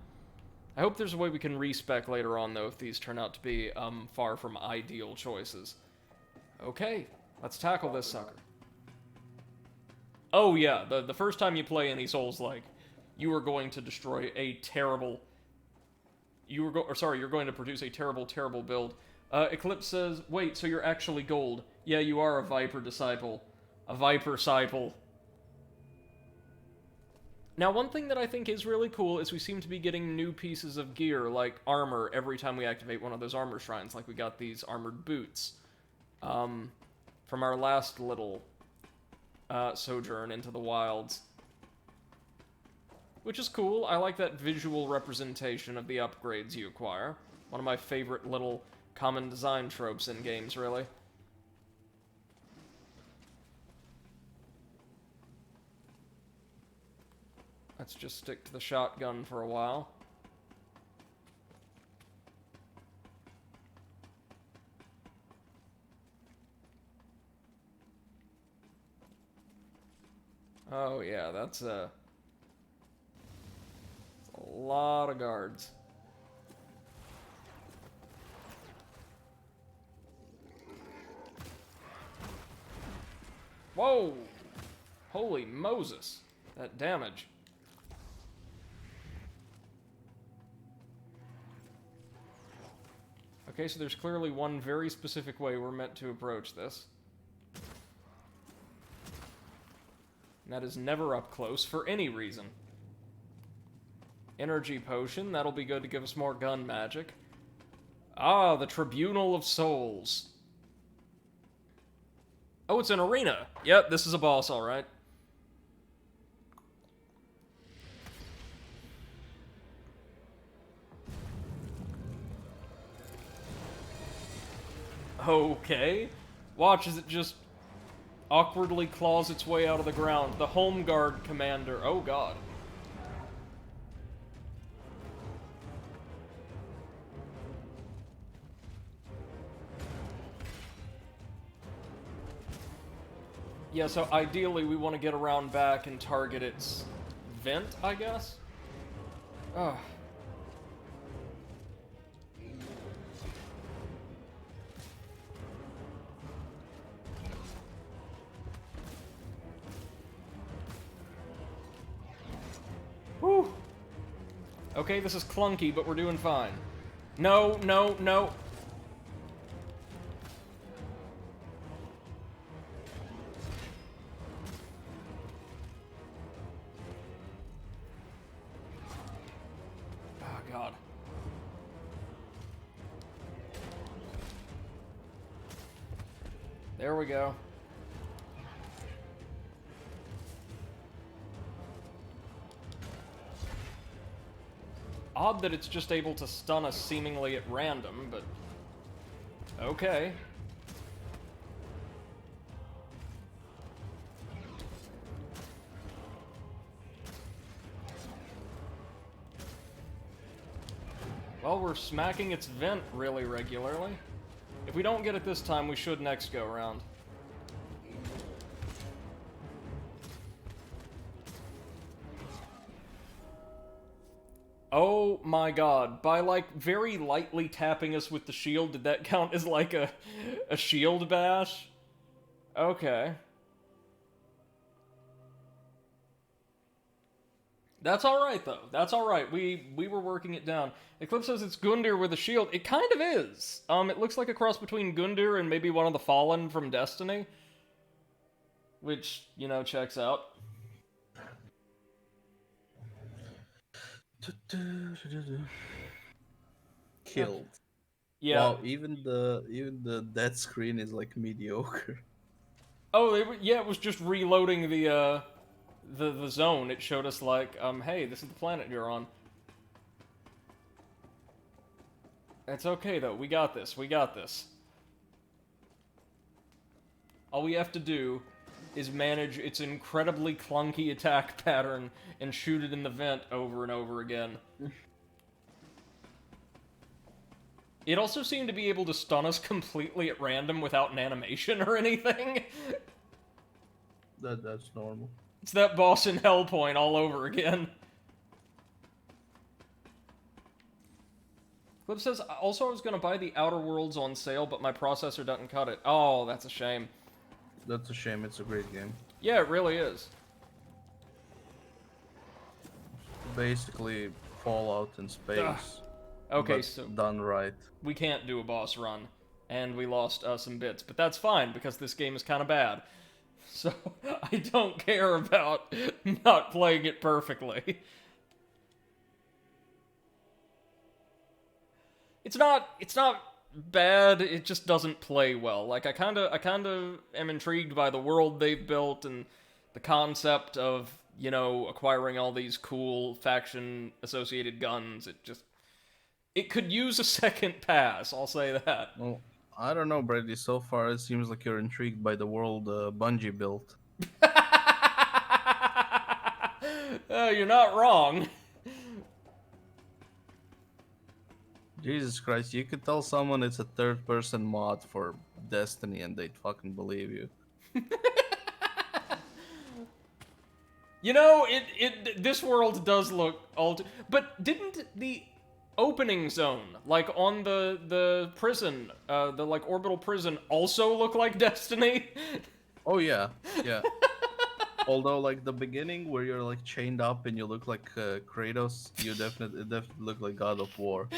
I hope there's a way we can respec later on, though, if these turn out to be, far from ideal choices. Okay, let's tackle this sucker. Oh yeah, the first time you play any Souls-like, you are going to destroy a terrible... you're going to produce a terrible, terrible build. Eclipse says, wait, so you're actually gold. Yeah, you are a Viper Disciple. A Viper Disciple. Now, one thing that I think is really cool is we seem to be getting new pieces of gear, like armor, every time we activate one of those armor shrines, like we got these armored boots. From our last little sojourn into the wilds. Which is cool. I like that visual representation of the upgrades you acquire. One of my favorite little common design tropes in games, really. Let's just stick to the shotgun for a while. Oh yeah, that's a lot of guards. Whoa! Holy Moses! That damage. Okay, so there's clearly one very specific way we're meant to approach this. And that is never up close for any reason. Energy potion, that'll be good to give us more gun magic. Ah, the Tribunal of Souls. Oh, it's an arena. Yep, this is a boss, alright. Okay. Watch as it just awkwardly claws its way out of the ground. The Home Guard commander. Oh, God. Yeah, so ideally we want to get around back and target its vent, I guess? Ugh. Whew. Okay, this is clunky, but we're doing fine. No, no, no. Oh, God. There we go. Odd that it's just able to stun us seemingly at random, but... okay. Well, we're smacking its vent really regularly. If we don't get it this time, we should next go around. Oh my god, by like very lightly tapping us with the shield, did that count as like a shield bash? Okay. That's alright though, that's alright, we were working it down. Eclipse says it's Gundyr with a shield, it kind of is. It looks like a cross between Gundyr and maybe one of the Fallen from Destiny. Which, you know, checks out. Killed. Yeah. Wow, even the death screen is like mediocre. Oh, yeah, it was just reloading the zone. It showed us like, hey, this is the planet you're on. It's okay though. We got this. We got this. All we have to do is manage its incredibly clunky attack pattern and shoot it in the vent over and over again. It also seemed to be able to stun us completely at random without an animation or anything. That's normal. It's that boss in Hellpoint all over again. Clip says, also I was gonna buy the Outer Worlds on sale, but my processor doesn't cut it. Oh, that's a shame. That's a shame, it's a great game. Yeah, it really is. Basically, Fallout in space. Ugh. Okay, but so done right. we can't do a boss run, and we lost some bits, but that's fine, because this game is kind of bad. So, I don't care about not playing it perfectly. It's not bad, it just doesn't play well. Like, I kinda am intrigued by the world they've built and the concept of, you know, acquiring all these cool faction-associated guns. It could use a second pass, I'll say that. Well, I don't know, Brady. So far, it seems like you're intrigued by the world Bungie built. You're not wrong. Jesus Christ, you could tell someone it's a third-person mod for Destiny and they'd fucking believe you. You know, this world does look but didn't the opening zone, like on the prison, the like orbital prison, also look like Destiny? Oh yeah, yeah. Although, like the beginning where you're like chained up and you look like Kratos, it definitely look like God of War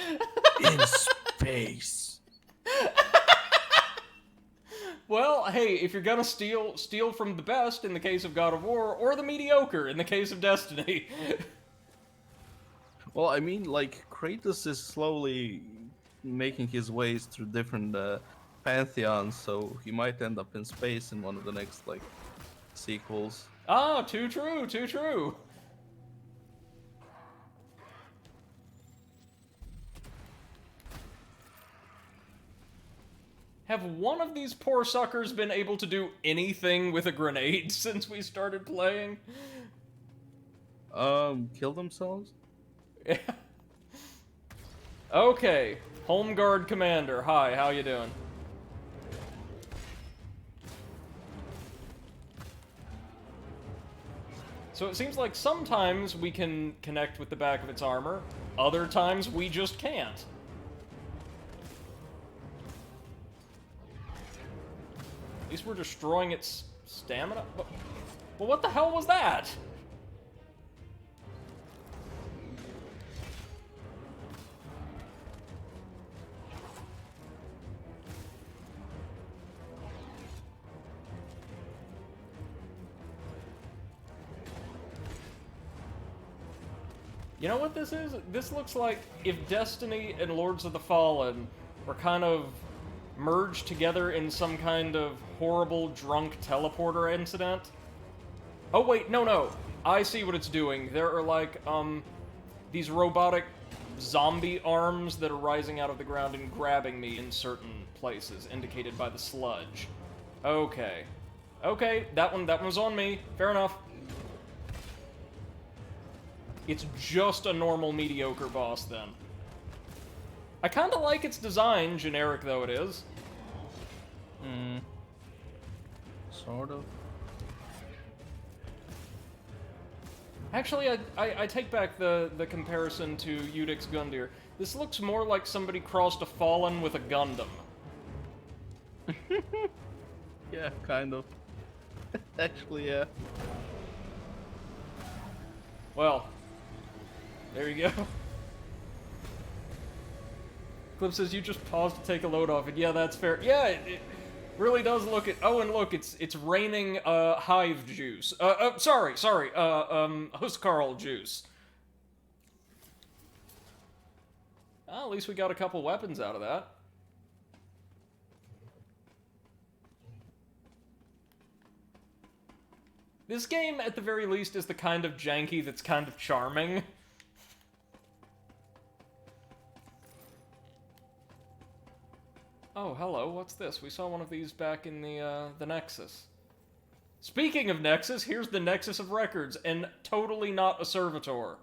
in space. Well, hey, if you're gonna steal from the best in the case of God of War, or the mediocre in the case of Destiny. Well, I mean, like Kratos is slowly making his ways through different pantheons, so he might end up in space in one of the next like sequels. Ah, too true, too true. Have one of these poor suckers been able to do anything with a grenade since we started playing? Kill themselves? Yeah. Okay, Home Guard Commander. Hi, how you doing? So it seems like sometimes we can connect with the back of its armor, other times we just can't. At least we're destroying its stamina. Well, what the hell was that? You know what this is? This looks like if Destiny and Lords of the Fallen were kind of merged together in some kind of horrible drunk teleporter incident. Oh wait, no. I see what it's doing. There are like, these robotic zombie arms that are rising out of the ground and grabbing me in certain places, indicated by the sludge. Okay. Okay, that one was on me. Fair enough. It's just a normal mediocre boss, then. I kinda like its design, generic though it is. Sort of. Actually, I take back the comparison to Udix Gundyr. This looks more like somebody crossed a Fallen with a Gundam. Yeah, kind of. Actually, yeah. Well, there you go. Clip says you just paused to take a load off it. Yeah, that's fair. Yeah, it really does look at. Oh, and look, it's raining hive juice. Sorry, Huskarl juice. Well, at least we got a couple weapons out of that. This game, at the very least, is the kind of janky that's kind of charming. Oh, hello, what's this? We saw one of these back in the Nexus. Speaking of Nexus, here's the Nexus of Records, and totally not a servitor.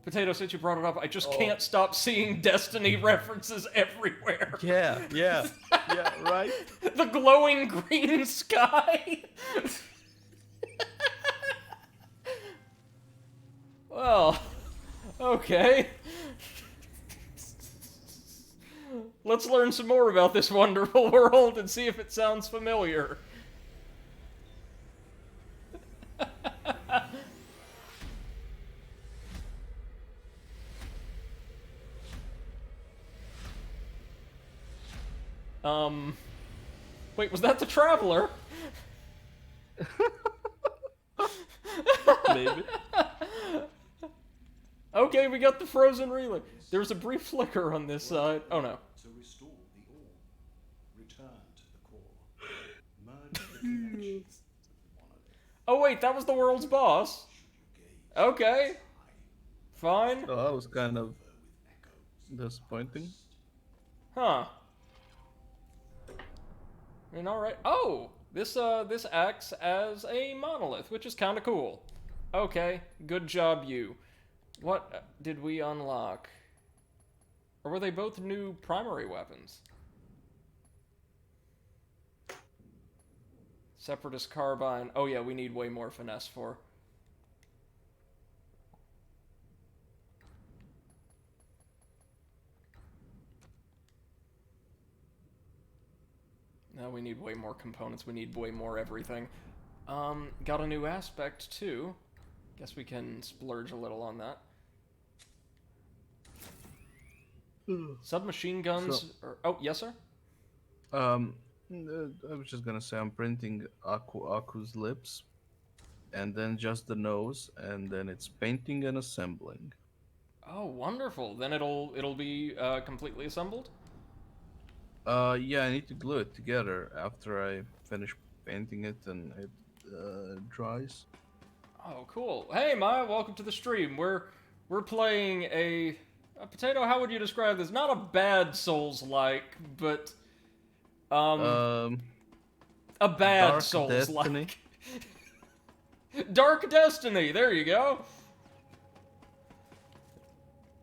Potato, since you brought it up, I just can't stop seeing Destiny references everywhere. Yeah, right? The glowing green sky! Well, okay. Let's learn some more about this wonderful world and see if it sounds familiar. Wait, was that the Traveler? Maybe. Okay, we got the frozen relay. There's a brief flicker on this side. Oh no. To restore the ore, return to the core, merge the connections with the monolith. Oh wait, that was the world's boss. Okay. Fine. Oh, that was kind of disappointing. Huh. I mean, alright. Oh! This acts as a monolith, which is kinda cool. Okay, good job, you. What did we unlock? Or were they both new primary weapons? Separatist carbine. Oh yeah, we need way more finesse for. Now we need way more components, we need way more everything. Got a new aspect too. Guess we can splurge a little on that. Submachine guns. Oh, yes, sir? I was just gonna say I'm printing Aku's lips, and then just the nose, and then it's painting and assembling. Oh, wonderful. Then it'll be completely assembled? Yeah, I need to glue it together after I finish painting it and it dries. Oh, cool. Hey, Maya, welcome to the stream. We're playing a Potato, how would you describe this? Not a bad Souls-like, but a bad Dark Souls-like. Dark Destiny, there you go.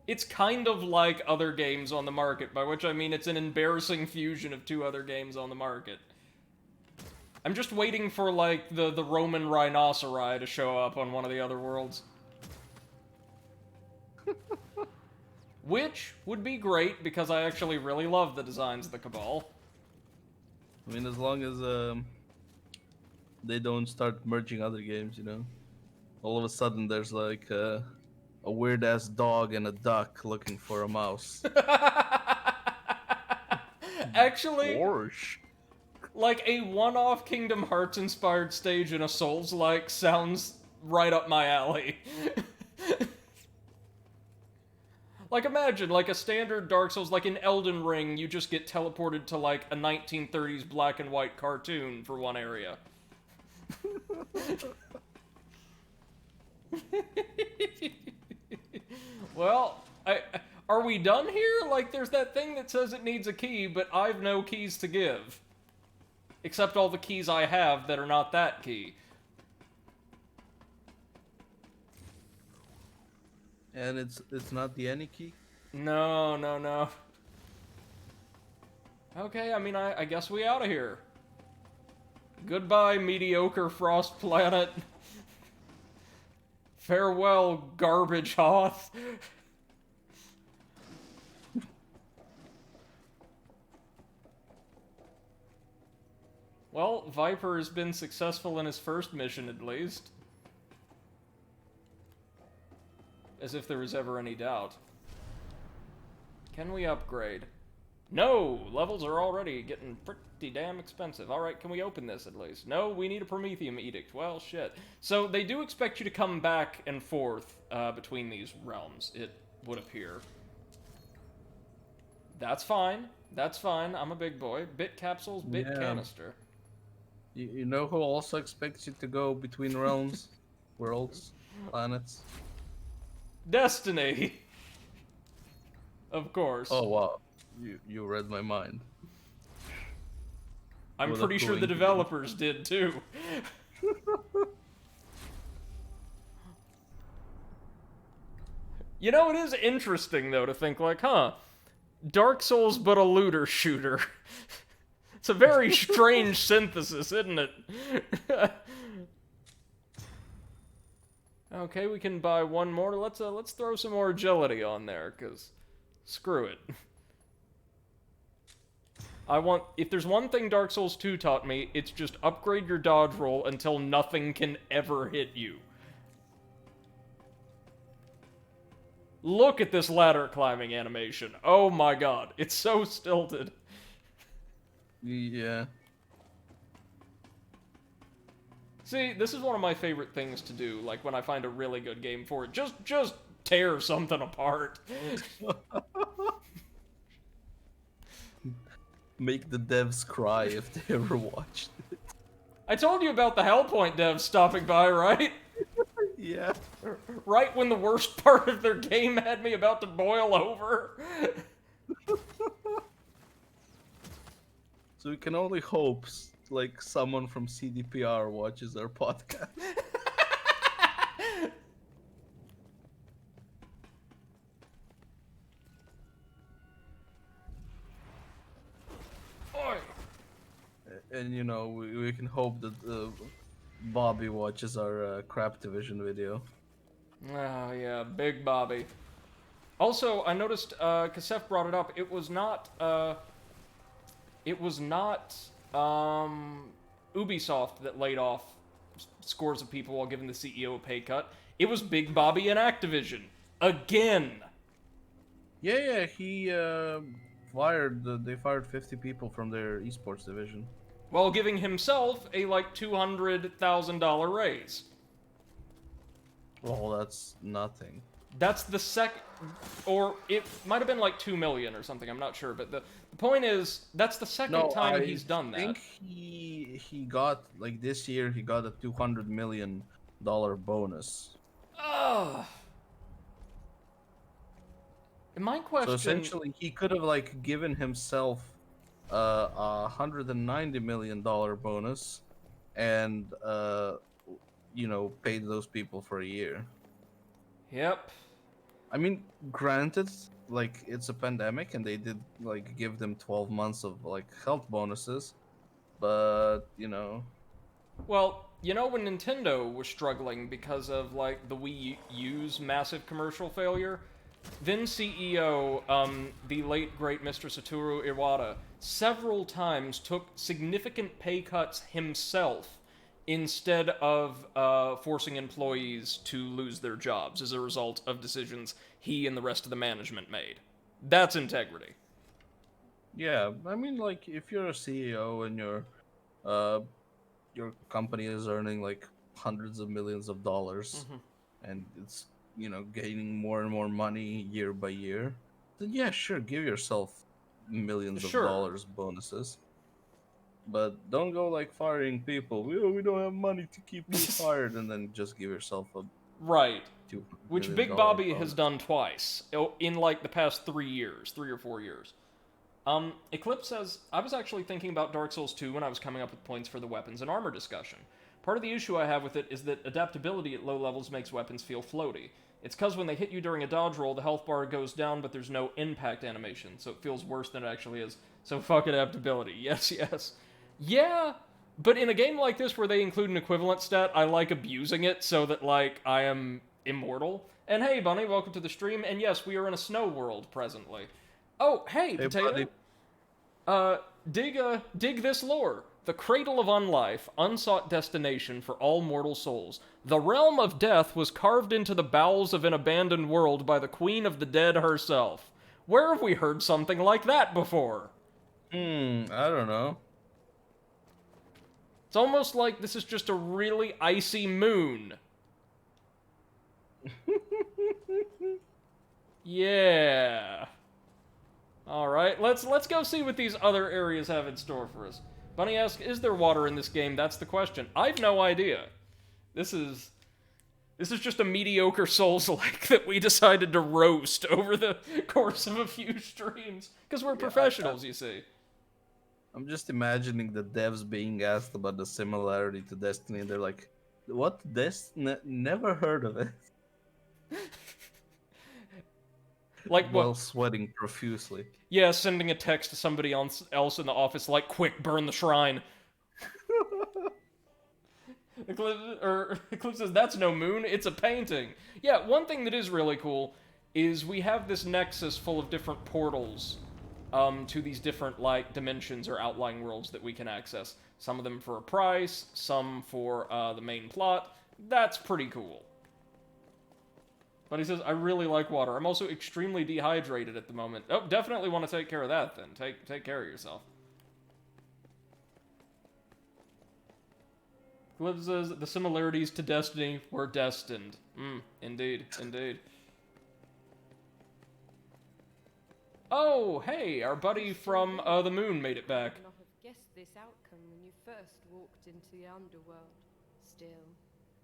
It's kind of like other games on the market, by which I mean it's an embarrassing fusion of two other games on the market. I'm just waiting for, like, the Roman rhinoceri to show up on one of the other worlds. Which would be great, because I actually really love the designs of the Cabal. I mean, as long as they don't start merging other games, you know. All of a sudden, there's like a weird ass dog and a duck looking for a mouse. Actually, Gorsh. like a one-off Kingdom Hearts inspired stage in a Souls-like sounds right up my alley. Like, imagine, like, a standard Dark Souls, like in Elden Ring, you just get teleported to, like, a 1930s black and white cartoon for one area. Well, are we done here? Like, there's that thing that says it needs a key, but I've no keys to give. Except all the keys I have that are not that key. And it's not the any key? No, no, no. Okay, I mean, I guess we out of here. Goodbye, mediocre Frost Planet. Farewell, garbage Hoth. Well, Viper has been successful in his first mission, at least. As if there was ever any doubt. Can we upgrade? No! Levels are already getting pretty damn expensive. Alright, can we open this at least? No, we need a Prometheum Edict. Well, shit. So, they do expect you to come back and forth between these realms, it would appear. That's fine. That's fine. I'm a big boy. Bit capsules, bit Yeah. canister. You know who also expects you to go between realms, worlds, planets? Destiny! Of course. Oh wow, you read my mind. I'm Well, pretty that's sure the going to be- developers did too. You know, it is interesting though to think like, huh, Dark Souls but a looter shooter. It's a very strange synthesis, isn't it? Okay, we can buy one more. Let's throw some more agility on there, cause screw it. If there's one thing Dark Souls 2 taught me, it's just upgrade your dodge roll until nothing can ever hit you. Look at this ladder climbing animation. Oh my god, it's so stilted. Yeah. See, this is one of my favorite things to do, like when I find a really good game for it. Just tear something apart. Make the devs cry if they ever watched it. I told you about the Hellpoint devs stopping by, right? Yeah. Right when the worst part of their game had me about to boil over. So we can only hope, like, someone from CDPR watches our podcast. Oi. And, you know, we can hope that Bobby watches our crap division video. Oh yeah, Big Bobby. Also, I noticed, Kasef brought it up, it was not Ubisoft that laid off scores of people while giving the CEO a pay cut. It was Big Bobby and Activision. Again! Yeah, he they fired 50 people from their esports division. While giving himself a, like, $200,000 raise. Well, that's nothing. That's the or it might have been like 2 million or something, I'm not sure, but the point is, that's the second time he's done that. I think he got, like, this year, he got a $200 million bonus. Ugh. My question... So essentially, he could have, like, given himself a $190 million bonus and, you know, paid those people for a year. Yep. I mean, granted, like, it's a pandemic and they did, like, give them 12 months of, like, health bonuses. but you know, Well, you know when Nintendo was struggling because of like the Wii U's massive commercial failure, then CEO, the late great Mr. Satoru Iwata, several times took significant pay cuts himself instead of forcing employees to lose their jobs as a result of decisions he and the rest of the management made. That's integrity. yeah. I mean, like if you're a CEO and uh your company is earning like hundreds of millions of dollars, and it's gaining more and more money year by year, then yeah, sure, give yourself millions of Sure. dollars bonuses. But don't go like firing people. We don't have money to keep you fired, and then just give yourself a Right. $200 Which million Big Bobby has bonus. done twice in like the past 3 years, 3 or 4 years. Eclipse says, I was actually thinking about Dark Souls 2 when I was coming up with points for the weapons and armor discussion. Part of the issue I have with it is that adaptability at low levels makes weapons feel floaty. It's cause when they hit you during a dodge roll, the health bar goes down, but there's no impact animation, so it feels worse than it actually is. So fuck adaptability. Yes, yes. Yeah, but in a game like this where they include an equivalent stat, I like abusing it so that, like, I am immortal. And hey, Bunny, welcome to the stream. And yes, we are in a snow world presently. Oh, hey, Hey, Potato. buddy. Dig this lore. The cradle of unlife, unsought destination for all mortal souls. The realm of death was carved into the bowels of an abandoned world by the queen of the dead herself. Where have we heard something like that before? I don't know. It's almost like this is just a really icy moon. Yeah. Alright, let's go see what these other areas have in store for us. Bunny asks, is there water in this game? That's the question. I've no idea. This is just a mediocre Soulslike that we decided to roast over the course of a few streams. Because we're professionals, you see. I'm just imagining the devs being asked about the similarity to Destiny, and they're like, "What? Never heard of it." Like, While what? sweating profusely. Yeah, sending a text to somebody else in the office like, quick, burn the shrine. Eclipse says, that's no moon, it's a painting. Yeah, one thing that is really cool is we have this nexus full of different portals to these different, like, dimensions or outlying worlds that we can access. Some of them for a price, some for the main plot. That's pretty cool. But he says, I really like water. I'm also extremely dehydrated at the moment. Oh, definitely want to take care of that, then. Take care of yourself. Cliff says, the similarities to Destiny were destined. Indeed, indeed. Oh, hey, our buddy from the moon made it back. I would not have guessed this outcome when you first walked into the underworld. Still,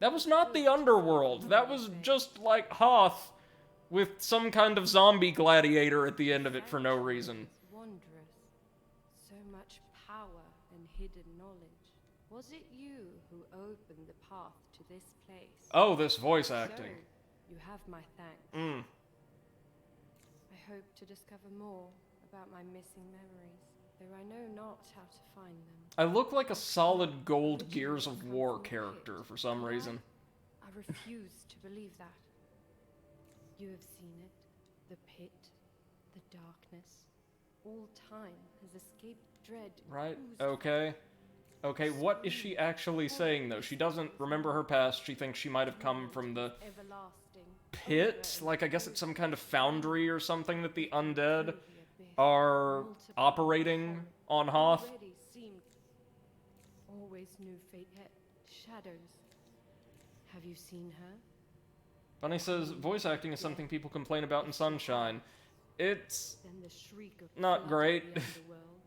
That was not the underworld. That was just, like, Hoth with some kind of zombie gladiator at the end of it for no reason. it's wondrous. So much power and hidden knowledge. Was it you who opened the path to this place? Oh, this voice acting. So, you have my thanks. I hope to discover more about my missing memories, though I know not how to find them. I look like a solid gold Gears of War character for some reason. I refuse to believe that. You have seen it, the pit, the darkness. All time has escaped dread. Right? oozed Okay. Okay, what is she actually saying, though? She doesn't remember her past. She thinks she might have come from the everlasting pit? Like, I guess it's some kind of foundry or something that the undead are operating on Hoth. already seemed always knew fate yet shadows. Have you seen her? Bunny says, voice acting is something people complain about in Sunshine. It's Then the shriek of not blood great. of the underworld,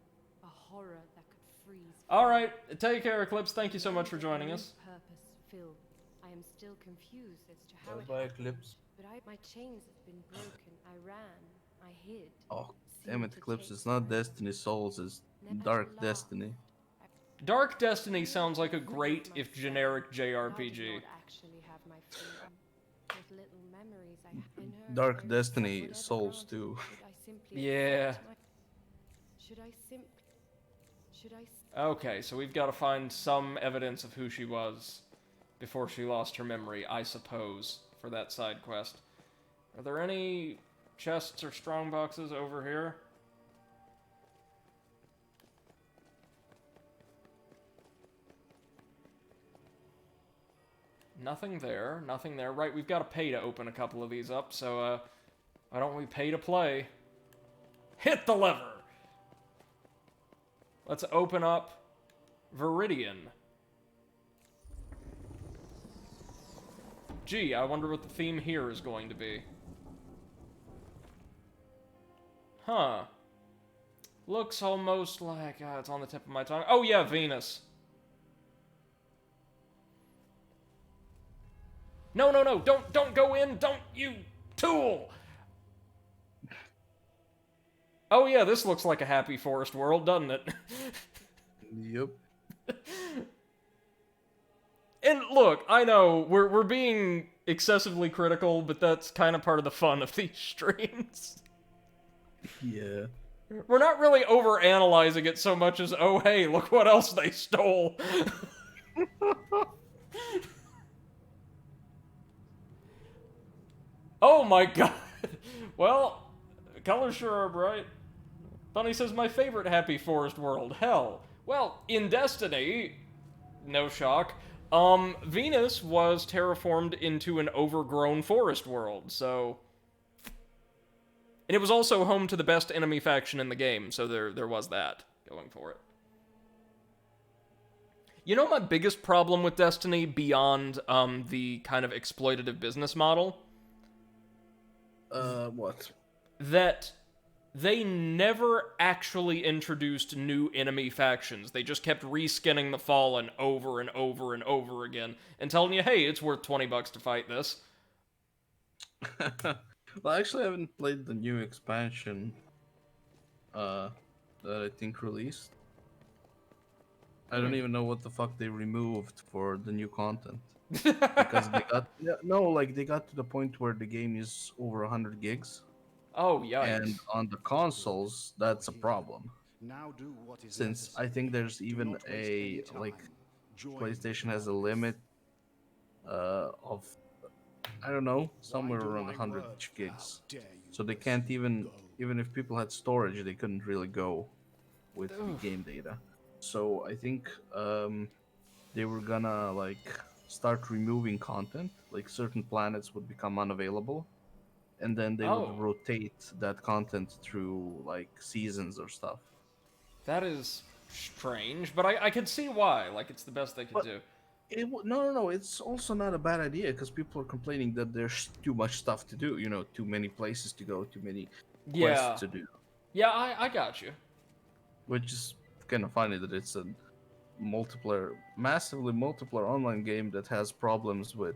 a horror that could freeze. Alright, take care, Eclipse. Thank you so much for joining us. Purpose filled. I am still confused as to how it Bye, happened, Eclipse. but my chains have been broken. I ran. I hid. Oh, damn seemed it, to Eclipse. take It's not time, Destiny Souls, it's never Dark laughed. Destiny. Dark Destiny sounds like a great, if generic, I did JRPG. not actually have my freedom. What little memories I had in her, Dark I risked Destiny whatever Souls granted. too. Should I simply Yeah. accept my- Should I Okay, so we've got to find some evidence of who she was before she lost her memory, I suppose, for that side quest. Are there any chests or strong boxes over here? Nothing there, nothing there. Right, we've got to pay to open a couple of these up, so, why don't we pay to play? Hit the lever! Let's open up Viridian. Gee, I wonder what the theme here is going to be. Huh. Looks almost like... it's on the tip of my tongue. Oh yeah, Venus. No, no, no, don't go in, don't, you tool! Oh yeah, this looks like a happy forest world, doesn't it? Yep. And look, I know, we're being excessively critical, but that's kind of part of the fun of these streams. Yeah. We're not really over-analyzing it so much as, oh hey, look what else they stole. Oh my god. Well, colors sure are bright. Bunny says, my favorite happy forest world, hell. Well, in Destiny, no shock, Venus was terraformed into an overgrown forest world, so... And it was also home to the best enemy faction in the game, so there was that going for it. You know my biggest problem with Destiny, beyond, the kind of exploitative business model? What? That they never actually introduced new enemy factions. They just kept reskinning the Fallen over and over and over again, and telling you, hey, it's worth $20 to fight this. Well, actually, I haven't played the new expansion that I think released. I don't even know what the fuck they removed for the new content. Because they got they got to the point where the game is over 100 gigs. Oh, yikes. And on the consoles, that's a problem. Now do what is Since I necessary. think there's Do even not waste any a time. Join PlayStation the has a cause. limit of, I don't know, somewhere Why do around my 100 words? gigs. How dare you So they boast? can't even Go. if people had storage, they couldn't really go with the Oof. game data. So I think they were gonna start removing content, like certain planets would become unavailable, and then they would Oh. rotate that content through like seasons or stuff. That is strange, but I could see why. Like, it's the best they could But- do. No. It's also not a bad idea because people are complaining that there's too much stuff to do. You know, too many places to go, too many Yeah. quests to do. Yeah, I got you. Which is kind of funny that it's a massively multiplayer online game that has problems with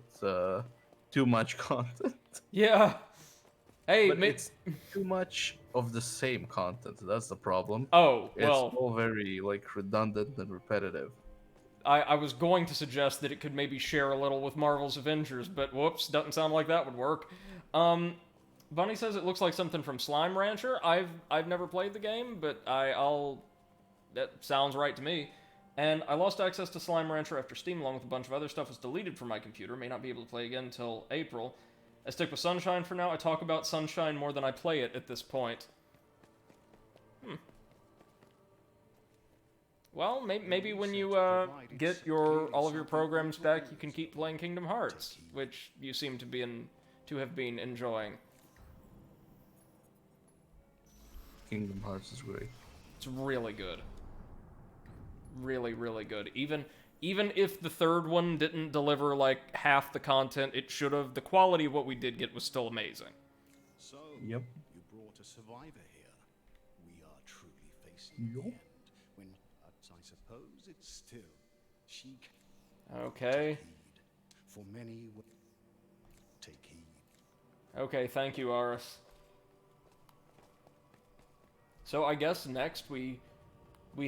too much content. Yeah. Hey, But it's too much of the same content. That's the problem. Oh, It's well, all very redundant and repetitive. I was going to suggest that it could maybe share a little with Marvel's Avengers, but whoops, doesn't sound like that would work. Bunny says it looks like something from Slime Rancher. I've never played the game, but that sounds right to me. And I lost access to Slime Rancher after Steam, along with a bunch of other stuff, was deleted from my computer. May not be able to play again until April. I stick with Sunshine for now. I talk about Sunshine more than I play it at this point. Well, maybe when you get all of your programs back, you can keep playing Kingdom Hearts, which you seem to have been enjoying. Kingdom Hearts is great. It's really good. Really, really good. Even if the third one didn't deliver like half the content it should have, the quality of what we did get was still amazing. So, Yep. you brought a survivor here. We are truly facing the Yup. end. When, I suppose it's still, she can Okay. heed. For many will take heed. Okay, thank you, Aris. So I guess next we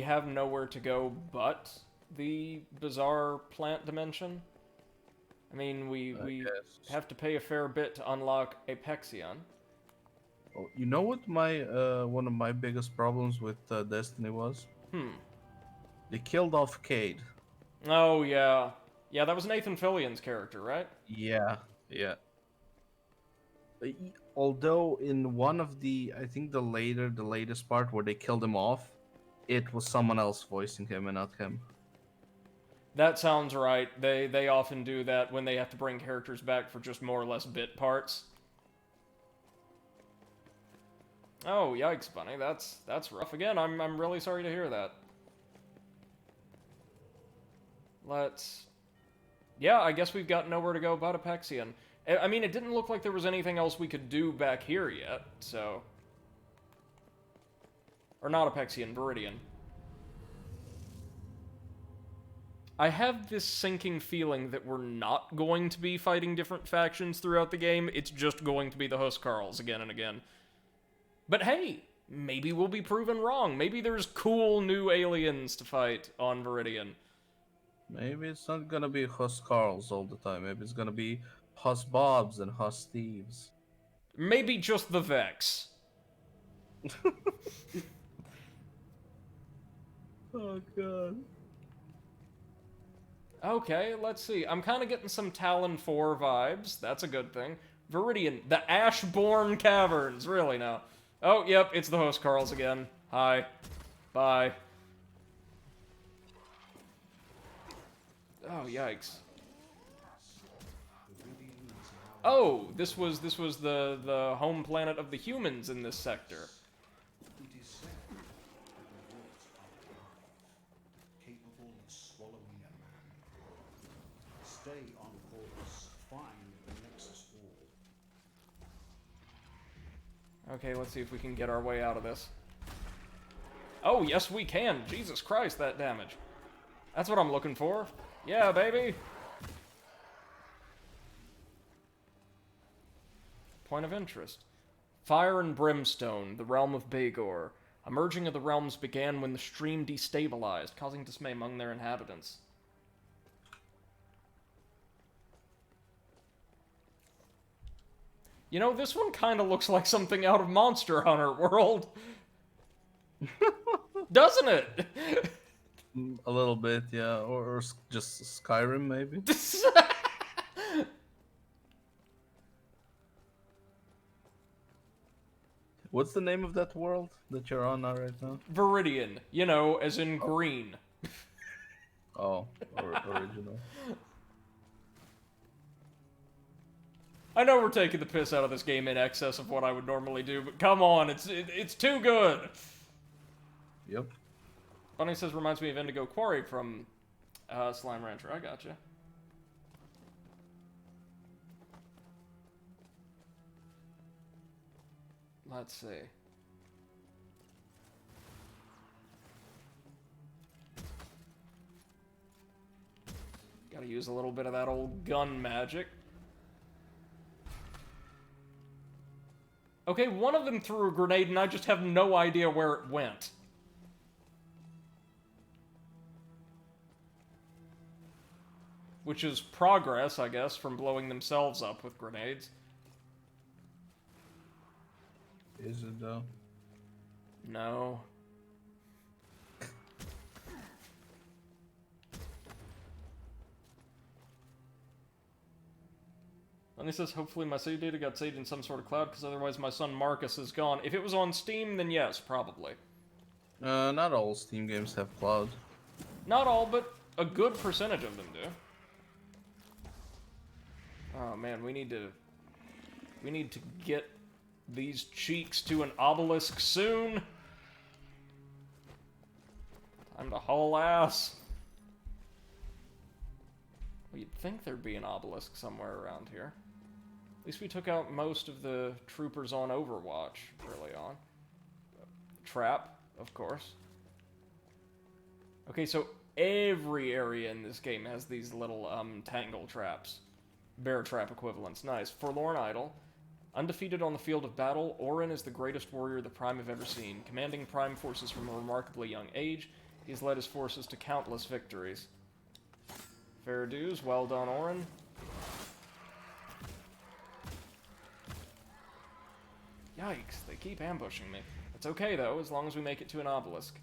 have nowhere to go but the bizarre plant dimension. I mean, we Yes. have to pay a fair bit to unlock Apexion. Oh, you know what my one of my biggest problems with Destiny was? They killed off Cade. Oh, yeah. Yeah, that was Nathan Fillion's character, right? Yeah, yeah. Although in one of the, I think the latest part where they killed him off, it was someone else voicing him and not him. That sounds right. They often do that when they have to bring characters back for just more or less bit parts. Oh, yikes, Bunny. That's rough. Again, I'm really sorry to hear that. Let's... Yeah, I guess we've got nowhere to go but Apexian. I mean, it didn't look like there was anything else we could do back here yet, so... Or not Apexian, Viridian. I have this sinking feeling that we're not going to be fighting different factions throughout the game. It's just going to be the Huskarls again and again. But hey, maybe we'll be proven wrong. Maybe there's cool new aliens to fight on Viridian. Maybe it's not gonna be Huskarls all the time. Maybe it's gonna be Husbobs and Husthieves. Maybe just the Vex. Oh god. Okay, let's see. I'm kind of getting some Talon 4 vibes. That's a good thing. Viridian, the Ashborn Caverns. Really now. Oh, yep, it's the Huskarls again. Hi. Bye. Oh, yikes. Oh, this was the home planet of the humans in this sector. It is said that the rewards are capable of swallowing a man. Stay on course. Find the Nexus Orb. Okay, let's see if we can get our way out of this. Oh, yes we can! Jesus Christ, that damage. That's what I'm looking for. Yeah, baby! Point of interest. Fire and Brimstone, the realm of Bagor. A merging of the realms began when the stream destabilized, causing dismay among their inhabitants. You know, this one kind of looks like something out of Monster Hunter World. Doesn't it? A little bit, yeah. Or just Skyrim, maybe. What's the name of that world that you're on now right now? Viridian, you know, as in green. Oh, original. I know we're taking the piss out of this game in excess of what I would normally do, but come on, it's too good. Yep. Bunny says reminds me of Indigo Quarry from Slime Rancher. I gotcha. Let's see. Gotta use a little bit of that old gun magic. Okay, one of them threw a grenade and I just have no idea where it went. Which is progress, I guess, from blowing themselves up with grenades. Is it though? No. And he says, hopefully my save data got saved in some sort of cloud, because otherwise my son Marcus is gone. If it was on Steam, then yes, probably. Not all Steam games have cloud. Not all, but a good percentage of them do. Oh man, we need to get these cheeks to an obelisk soon. Time to haul ass. Well, you'd think there'd be an obelisk somewhere around here. At least we took out most of the troopers on Overwatch early on. Trap, of course. Okay, so every area in this game has these little tangle traps. Bear trap equivalents. Nice. Forlorn Idol. Undefeated on the field of battle, Orin is the greatest warrior the Prime have ever seen. Commanding Prime forces from a remarkably young age, he has led his forces to countless victories. Fair dues. Well done, Orin. Yikes, they keep ambushing me. It's okay, though, as long as we make it to an obelisk.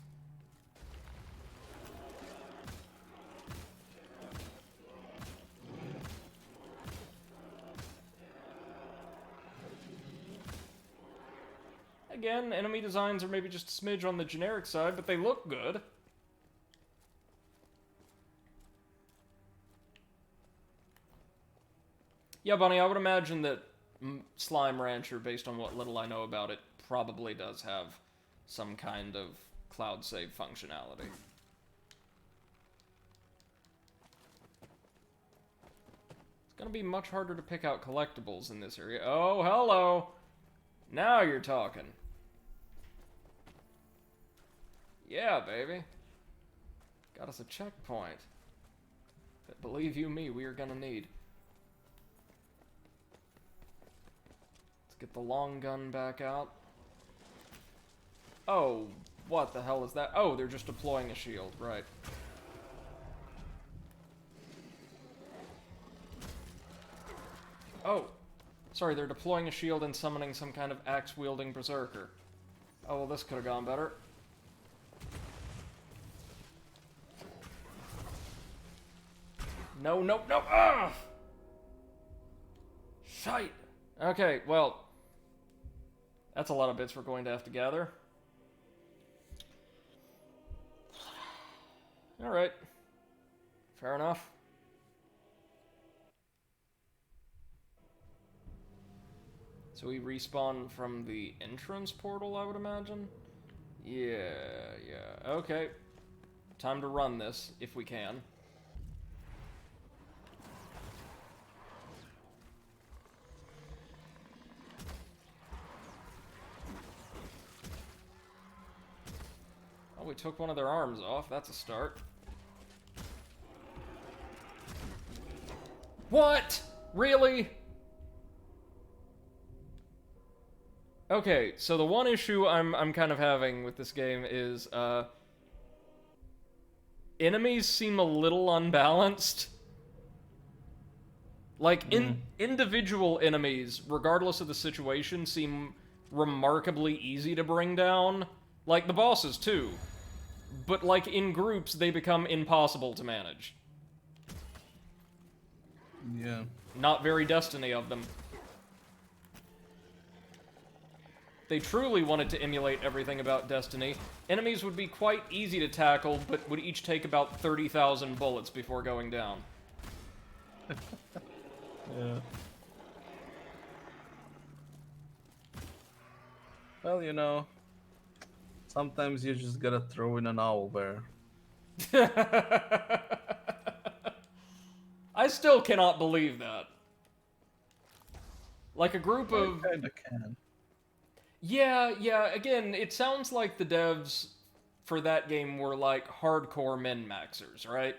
again, enemy designs are maybe just a smidge on the generic side, but they look good. Yeah, Bunny, I would imagine that Slime Rancher, based on what little I know about it, probably does have some kind of cloud save functionality. It's gonna be much harder to pick out collectibles in this area. Oh, hello! Now you're talking. Yeah, baby. Got us a checkpoint that, believe you me, we are gonna need. Let's get the long gun back out. Oh, what the hell is that? Oh, they're just deploying a shield, right. Oh, sorry, they're deploying a shield and summoning some kind of axe-wielding berserker. Oh, well, this could have gone better. No, no, no! Ah! Shite! Okay, well, that's a lot of bits we're going to have to gather. Alright. Fair enough. So we respawn from the entrance portal, I would imagine? Yeah. Okay. Time to run this, if we can. Oh, we took one of their arms off. That's a start. What? Really? Okay, so the one issue I'm kind of having with this game is, enemies seem a little unbalanced. Like, individual enemies, regardless of the situation, seem remarkably easy to bring down. Like, the bosses, too. But, like, in groups, they become impossible to manage. Yeah. Not very Destiny of them. They truly wanted to emulate everything about Destiny. Enemies would be quite easy to tackle, but would each take about 30,000 bullets before going down. Yeah. Well, you know, sometimes you just gotta throw in an owlbear. I still cannot believe that. Like a group of... I kinda can. Yeah, again, it sounds like the devs for that game were like hardcore min-maxers, right?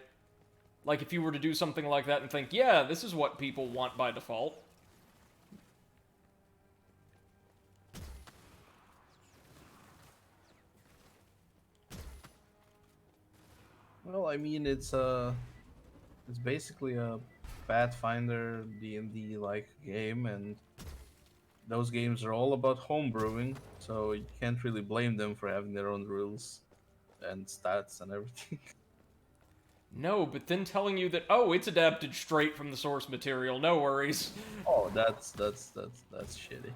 Like if you were to do something like that and think, yeah, this is what people want by default. Well, I mean, it's basically a Pathfinder D&D like game, and those games are all about homebrewing, so you can't really blame them for having their own rules and stats and everything. No, but then telling you that, oh, it's adapted straight from the source material, no worries. Oh, that's shitty.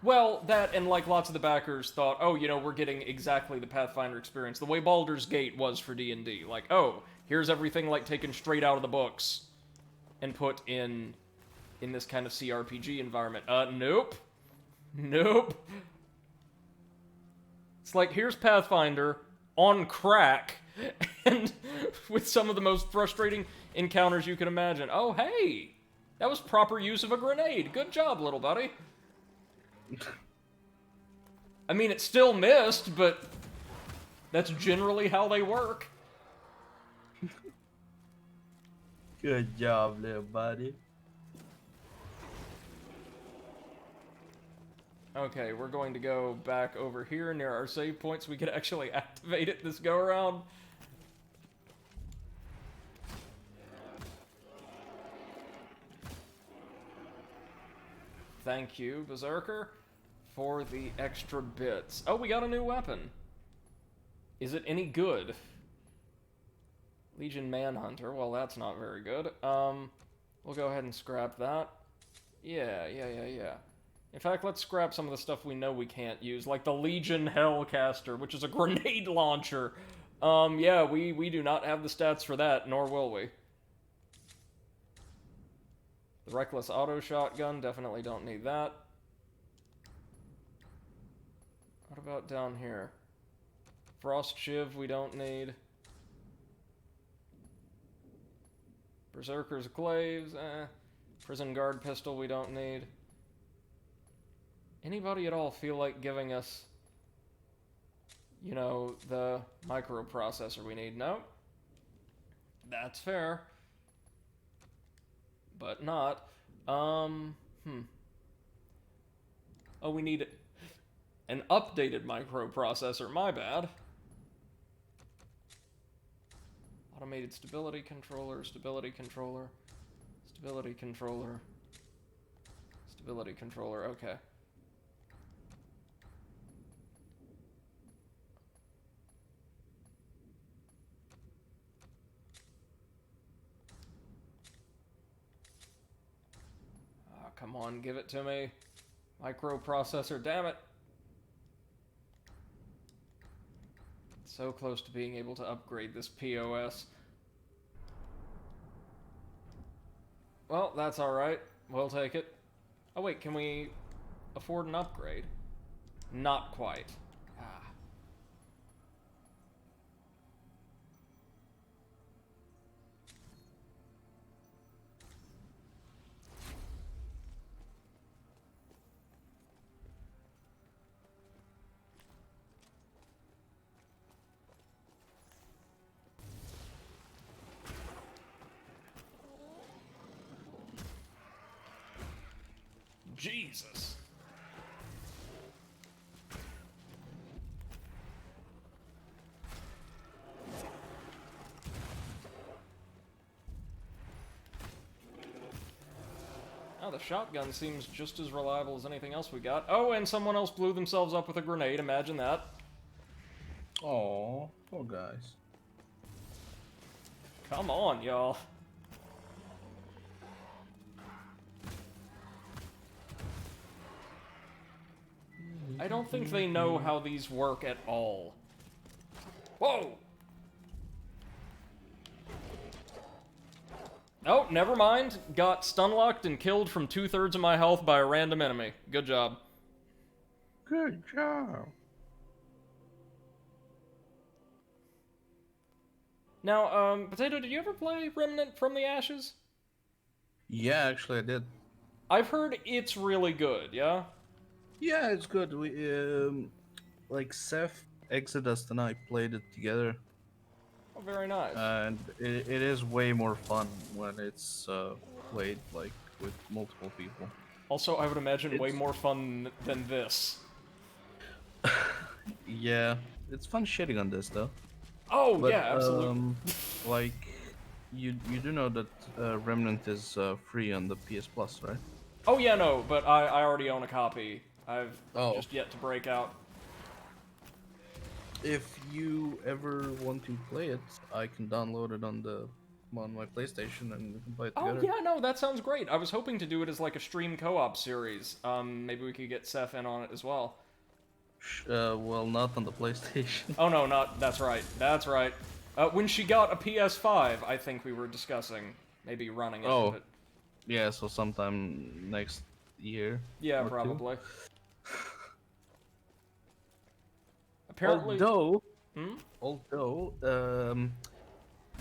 Well, that and like lots of the backers thought, oh, you know, we're getting exactly the Pathfinder experience, the way Baldur's Gate was for D&D. Like, oh, here's everything like taken straight out of the books and put in this kind of CRPG environment. Nope. Nope. It's like, here's Pathfinder on crack, and with some of the most frustrating encounters you can imagine. Oh, hey! That was proper use of a grenade. Good job, little buddy. I mean, it still missed, but that's generally how they work. Good job, little buddy. Okay, we're going to go back over here near our save point so we can actually activate it this go-around. Thank you, Berserker, for the extra bits. Oh, we got a new weapon. Is it any good? Legion Manhunter. Well, that's not very good. We'll go ahead and scrap that. Yeah. In fact, let's scrap some of the stuff we know we can't use, like the Legion Hellcaster, which is a grenade launcher. Yeah, we do not have the stats for that, nor will we. The Reckless Auto Shotgun, definitely don't need that. What about down here? Frost Shiv, we don't need. Berserker's Glaives, Prison Guard Pistol, we don't need. Anybody at all feel like giving us, you know, the microprocessor we need? No? That's fair. But not. Oh, we need an updated microprocessor. My bad. Automated stability controller, stability controller, stability controller, stability controller. Okay. Oh, come on, give it to me. Microprocessor, damn it. So close to being able to upgrade this POS. Well, that's alright. We'll take it. Oh wait, can we afford an upgrade? Not quite. Ah. Jesus. Oh, the shotgun seems just as reliable as anything else we got. Oh, and someone else blew themselves up with a grenade. Imagine that. Oh, poor guys. Come on, y'all. I don't think they know how these work at all. Whoa! Oh, never mind. Got stun-locked and killed from 2/3 of my health by a random enemy. Good job. Good job. Now, Potato, did you ever play Remnant from the Ashes? Yeah, actually I did. I've heard it's really good, yeah? Yeah, it's good. We like Seth, Exodus, and I played it together, Oh, very nice. and it is way more fun when it's played like with multiple people. Also, I would imagine way it's- more fun than this. Yeah, it's fun shitting on this though. Oh, But, yeah, absolutely. like, you do know that Remnant is free on the PS Plus, right? Oh, yeah, no, but I already own a copy. I've Oh. just yet to break out. If you ever want to play it, I can download it on my PlayStation and we can play it Oh, together. yeah, no, that sounds great. I was hoping to do it as like a stream co-op series. Maybe we could get Seth in on it as well. Well, not on the PlayStation. Oh, no, not, that's right, that's right. When she got a PS5, I think we were discussing maybe running it. Oh. But Yeah, so sometime next year. yeah, or two. probably. Apparently... Although,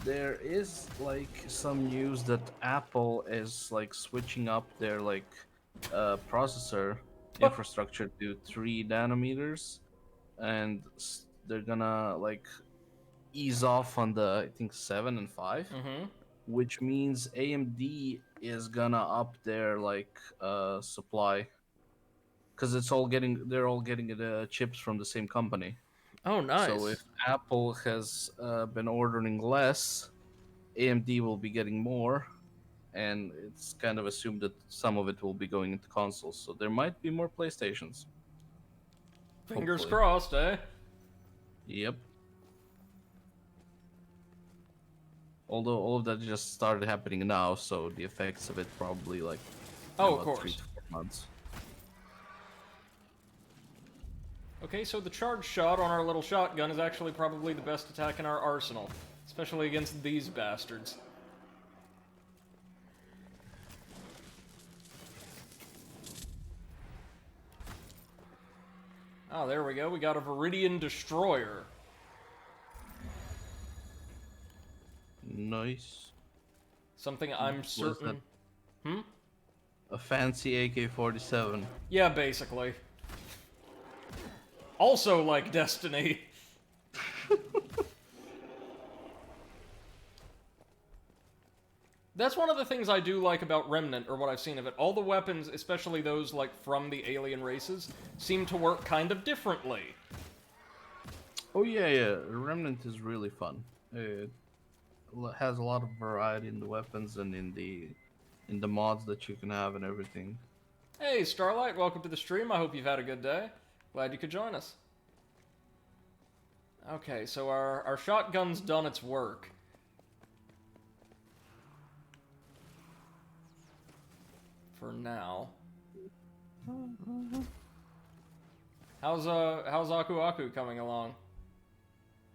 there is like some news that Apple is like switching up their like processor infrastructure to 3 nanometers, and they're gonna like ease off on the I think 7 and 5, Mm-hmm. which means AMD is gonna up their like supply, because they're all getting the chips from the same company. Oh, nice. So if Apple has been ordering less, AMD will be getting more, and it's kind of assumed that some of it will be going into consoles. So there might be more PlayStations. Fingers hopefully. crossed, eh? Yep. Although all of that just started happening now, so the effects of it probably like Oh, in of about course. 3 to 4 months. Okay, so the charge shot on our little shotgun is actually probably the best attack in our arsenal. Especially against these bastards. Oh, there we go. We got a Viridian Destroyer. Nice. Something I'm certain... Hmm? A fancy AK-47. Yeah, basically. Also like Destiny. That's one of the things I do like about Remnant, or what I've seen of it. All the weapons, especially those like from the alien races, seem to work kind of differently. Oh yeah. Remnant is really fun. It has a lot of variety in the weapons and in the mods that you can have and everything. Hey, Starlight, welcome to the stream. I hope you've had a good day. Glad you could join us. Okay, so our shotgun's done its work. For now. How's Aku Aku coming along?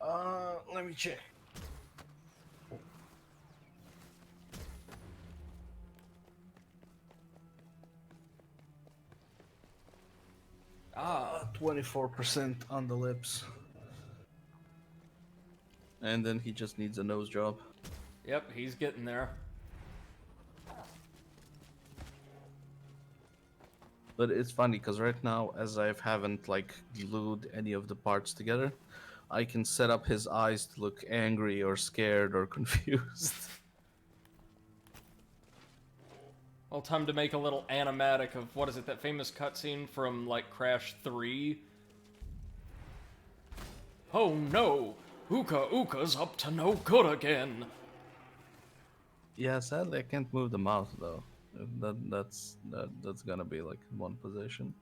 Let me check. Ah, 24% on the lips. And then he just needs a nose job. yep, he's getting there. But it's funny because right now, as I haven't like glued any of the parts together, I can set up his eyes to look angry or scared or confused. Well, time to make a little animatic of, what is it, that famous cutscene from, like, Crash 3? Oh no! Uka Uka's up to no good again! Yeah, sadly I can't move the mouse though. That's gonna be like in one position.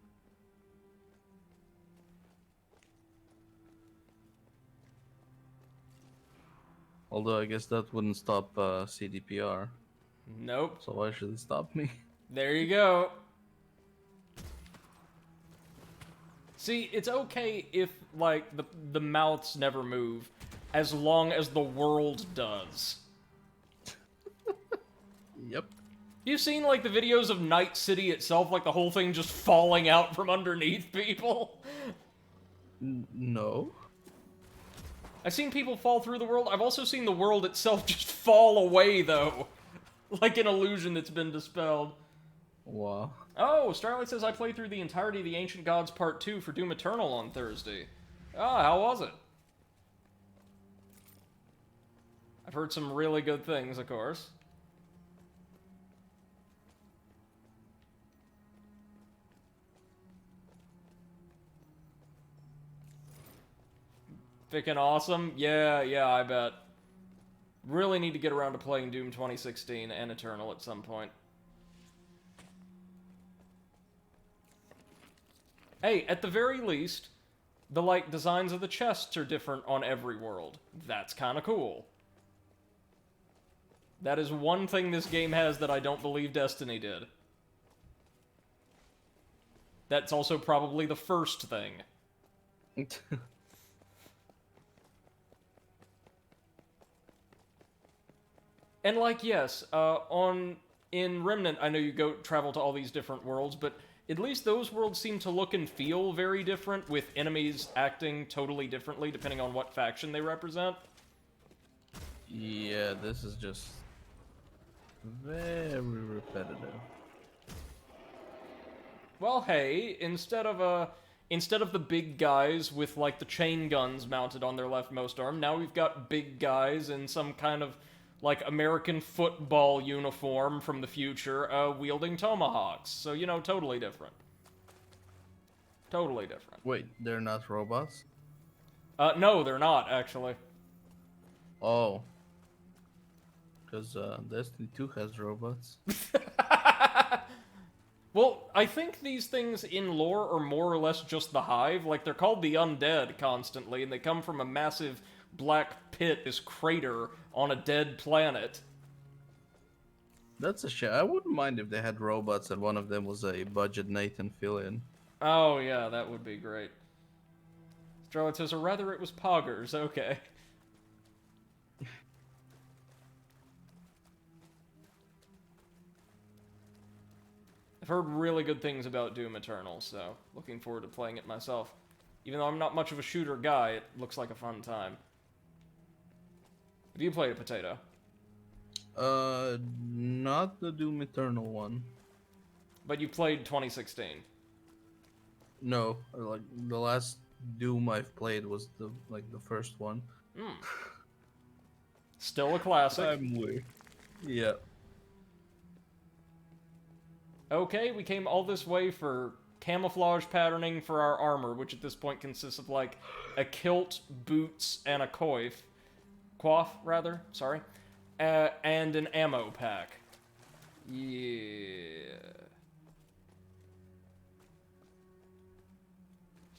Although I guess that wouldn't stop CDPR. Nope. So why should it stop me? There you go. See, it's okay if, like, the mouths never move, as long as the world does. Yep. You've seen, like, the videos of Night City itself, like, the whole thing just falling out from underneath people? No. I've seen people fall through the world. I've also seen the world itself just fall away, though. Like an illusion that's been dispelled. Wow. Oh, Starlight says I played through the entirety of the Ancient Gods Part 2 for Doom Eternal on Thursday. Ah, how was it? I've heard some really good things, of course. Freaking awesome? Yeah, I bet. Really need to get around to playing Doom 2016 and Eternal at some point. Hey, at the very least, the, like, designs of the chests are different on every world. That's kinda cool. That is one thing this game has that I don't believe Destiny did. That's also probably the first thing. And, like, yes, in Remnant, I know you travel to all these different worlds, but at least those worlds seem to look and feel very different, with enemies acting totally differently depending on what faction they represent. Yeah, this is just very repetitive. Well, hey, instead of the big guys with, like, the chain guns mounted on their leftmost arm, now we've got big guys in some kind of, like, American football uniform from the future, wielding tomahawks. So, you know, totally different. Totally different. Wait, they're not robots? No, they're not, actually. Oh. Because Destiny 2 has robots. Well, I think these things in lore are more or less just the Hive. Like, they're called the Undead constantly, and they come from a massive black pit, this crater on a dead planet. That's a shame. I wouldn't mind if they had robots and one of them was a budget Nathan Fillion. Oh, yeah, that would be great. Starlight says, or rather it was poggers, okay. I've heard really good things about Doom Eternal, so looking forward to playing it myself. Even though I'm not much of a shooter guy, it looks like a fun time. Have you played a Potato? Not the Doom Eternal one. But you played 2016. No, like the last Doom I've played was the first one. Still a classic. I'm weird. Yeah. Okay, we came all this way for camouflage patterning for our armor, which at this point consists of, like, a kilt, boots, and a coif, rather, sorry, and an ammo pack. Yeah.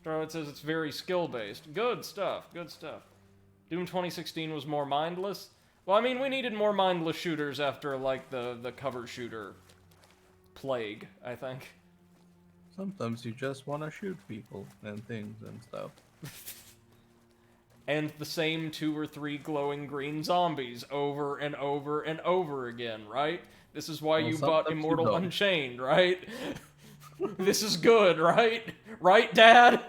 Starlight says it's very skill-based. Good stuff, good stuff. Doom 2016 was more mindless. Well, I mean, we needed more mindless shooters after, like, the cover shooter plague, I think. Sometimes you just want to shoot people and things and stuff. And the same 2 or 3 glowing green zombies over and over and over again, right? This is why Well, you bought sometimes you Immortal don't. Unchained, right? This is good, right? Right, Dad?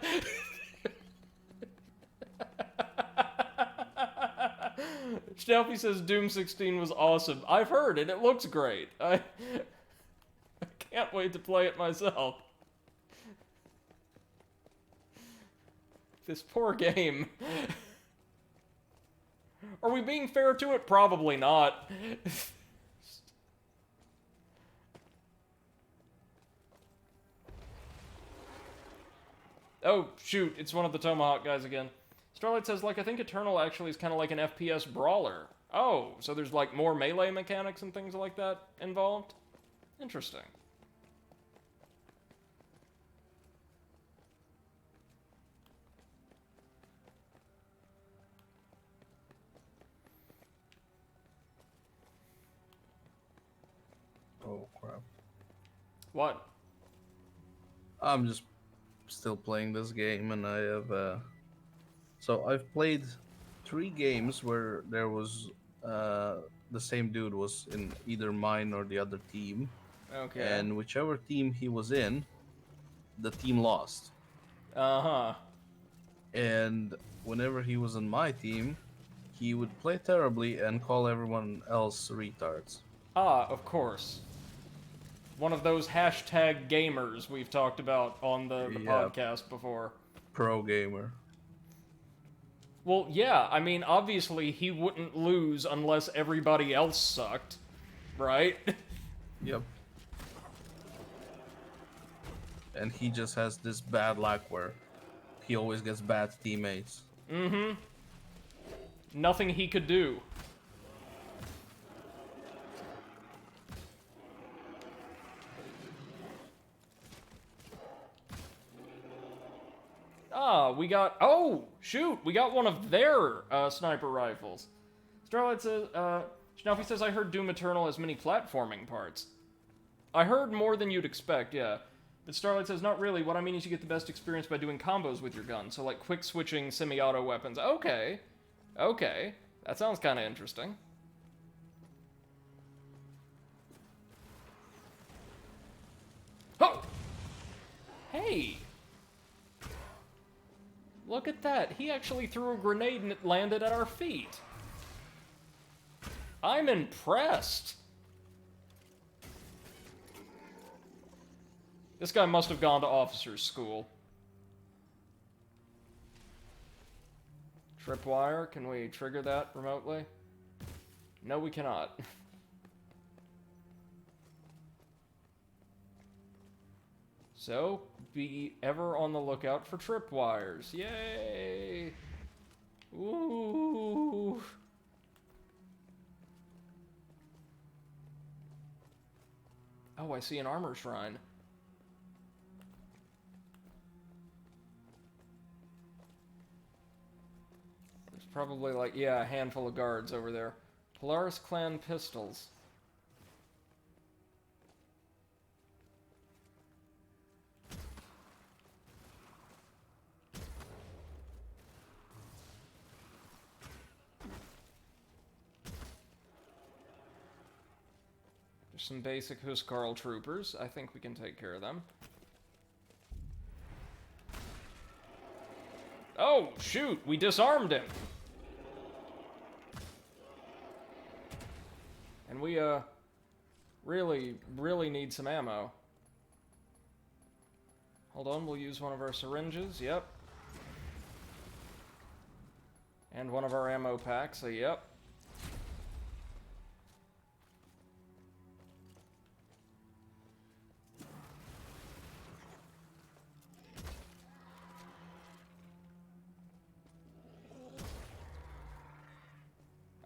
Stelpy says Doom 16 was awesome. I've heard it. It looks great. I can't wait to play it myself. This poor game. Are we being fair to it? Probably not. Oh, shoot, it's one of the Tomahawk guys again. Starlight says, like, I think Eternal actually is kind of like an FPS brawler. Oh, so there's, like, more melee mechanics and things like that involved? Interesting. Oh crap! What? I'm just still playing this game, and I have. So I've played 3 games where there was the same dude was in either mine or the other team, Okay. and whichever team he was in, the team lost. Uh-huh. And whenever he was on my team, he would play terribly and call everyone else retards. Ah, of course. One of those hashtag gamers we've talked about on the Yeah. podcast before. Pro gamer. Well, yeah, I mean, obviously he wouldn't lose unless everybody else sucked, right? Yep. And he just has this bad luck where he always gets bad teammates. Mm-hmm. Nothing he could do. Ah, we got... Oh, shoot! We got one of their sniper rifles. Starlight says... Schnaufy says, I heard Doom Eternal has many platforming parts. I heard more than you'd expect, yeah. But Starlight says, not really. What I mean is you get the best experience by doing combos with your gun. So, like, quick-switching semi-auto weapons. Okay. Okay. That sounds kind of interesting. Oh! Hey! Look at that. He actually threw a grenade and it landed at our feet. I'm impressed. This guy must have gone to officer's school. Tripwire, can we trigger that remotely? No, we cannot. So, be ever on the lookout for tripwires. Yay! Ooh! Oh, I see an armor shrine. There's probably, like, yeah, a handful of guards over there. Polaris Clan pistols. There's some basic Huskarl troopers. I think we can take care of them. Oh, shoot! We disarmed him! And we, really need some ammo. Hold on, we'll use one of our syringes, yep. And one of our ammo packs, yep.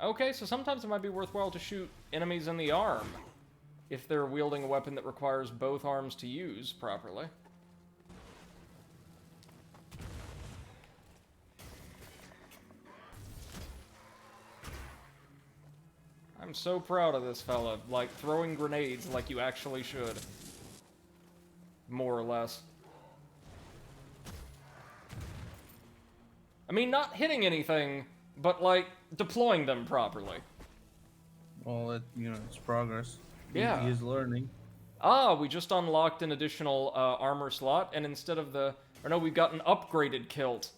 Okay, so sometimes it might be worthwhile to shoot enemies in the arm if they're wielding a weapon that requires both arms to use properly. I'm so proud of this fella, like, throwing grenades like you actually should. More or less. I mean, not hitting anything, but, like, deploying them properly. Well, it's progress. Yeah. He is learning. Ah, we just unlocked an additional armor slot, and instead of the... Or no, we've got an upgraded kilt.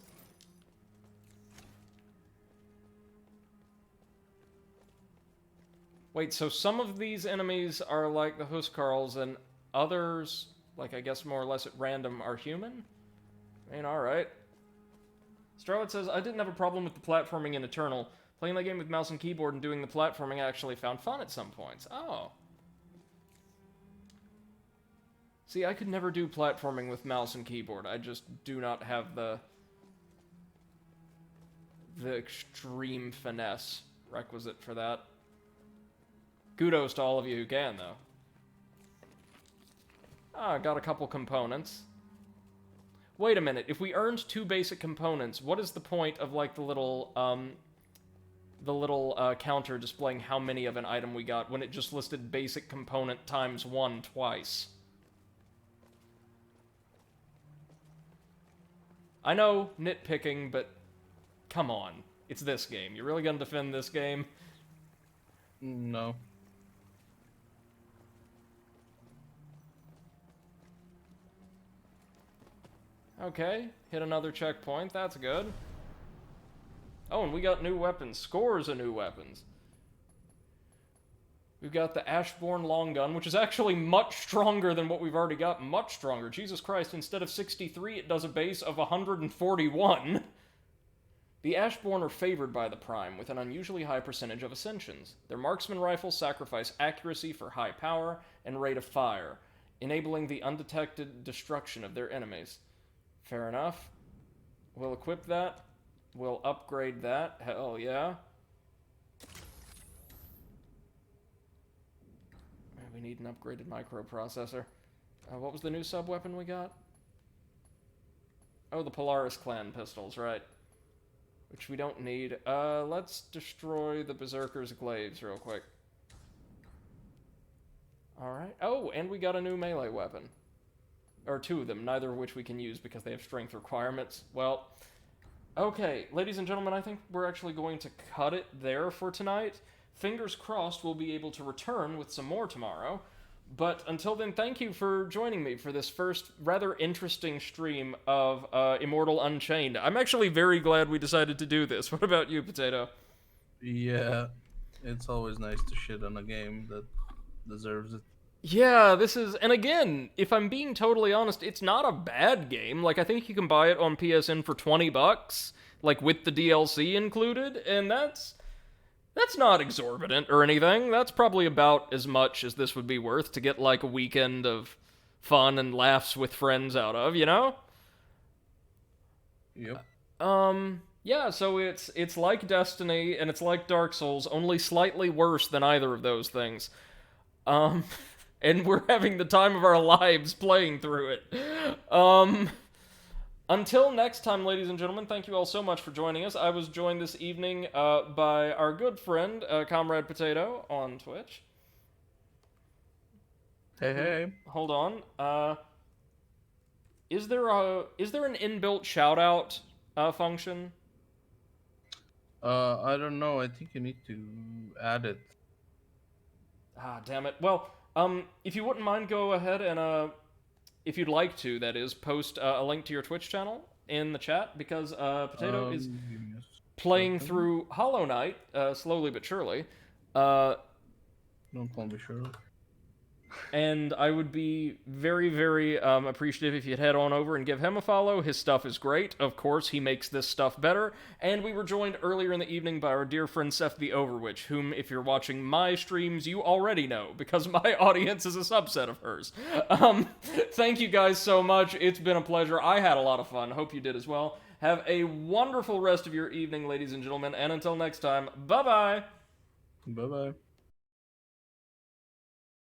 Wait, so some of these enemies are like the Huskarls, and others, like I guess more or less at random, are human? I mean, alright. Strawwood says, I didn't have a problem with the platforming in Eternal. Playing that game with mouse and keyboard and doing the platforming actually found fun at some points. Oh. See, I could never do platforming with mouse and keyboard. I just do not have the extreme finesse requisite for that. Kudos to all of you who can, though. Ah, got a couple components. Wait a minute, if we earned 2 basic components, what is the point of, like, the little counter displaying how many of an item we got when it just listed basic component times 1 twice? I know, nitpicking, but come on. It's this game. You really gonna defend this game? No. Okay, hit another checkpoint. That's good. Oh, and we got new weapons. Scores of new weapons. We've got the Ashbourne long gun, which is actually much stronger than what we've already got. Much stronger. Jesus Christ, instead of 63, it does a base of 141. The Ashbourne are favored by the Prime, with an unusually high percentage of ascensions. Their marksman rifles sacrifice accuracy for high power and rate of fire, enabling the undetected destruction of their enemies. Fair enough. We'll equip that. We'll upgrade that. Hell yeah. We need an upgraded microprocessor. What was the new sub-weapon we got? Oh, the Polaris Clan pistols, right. Which we don't need. Let's destroy the Berserker's glaives real quick. Alright. Oh, and we got a new melee weapon. Or 2 of them, neither of which we can use because they have strength requirements. Well, okay, ladies and gentlemen, I think we're actually going to cut it there for tonight. Fingers crossed we'll be able to return with some more tomorrow. But until then, thank you for joining me for this first rather interesting stream of Immortal Unchained. I'm actually very glad we decided to do this. What about you, Potato? Yeah, it's always nice to shit on a game that deserves it. Yeah, this is... And again, if I'm being totally honest, it's not a bad game. Like, I think you can buy it on PSN for $20, like, with the DLC included, and that's not exorbitant or anything. That's probably about as much as this would be worth to get, like, a weekend of fun and laughs with friends out of, you know? Yep. Yeah, so it's like Destiny, and it's like Dark Souls, only slightly worse than either of those things. And we're having the time of our lives playing through it. Until next time, ladies and gentlemen, thank you all so much for joining us. I was joined this evening by our good friend, Comrade Potato, on Twitch. Hey. Hold on. Is there an inbuilt shout-out function? I don't know. I think you need to add it. Ah, damn it. Well, If you wouldn't mind, go ahead and, if you'd like to, that is, post a link to your Twitch channel in the chat, because Potato is give me a playing second. through Hollow Knight, slowly but surely. Don't call me Shirley. And I would be very, very appreciative if you'd head on over and give him a follow. His stuff is great. Of course, he makes this stuff better. And we were joined earlier in the evening by our dear friend Seth the Overwitch, whom, if you're watching my streams, you already know, because my audience is a subset of hers. Thank you guys so much. It's been a pleasure. I had a lot of fun. Hope you did as well. Have a wonderful rest of your evening, ladies and gentlemen. And until next time, bye-bye. Bye-bye.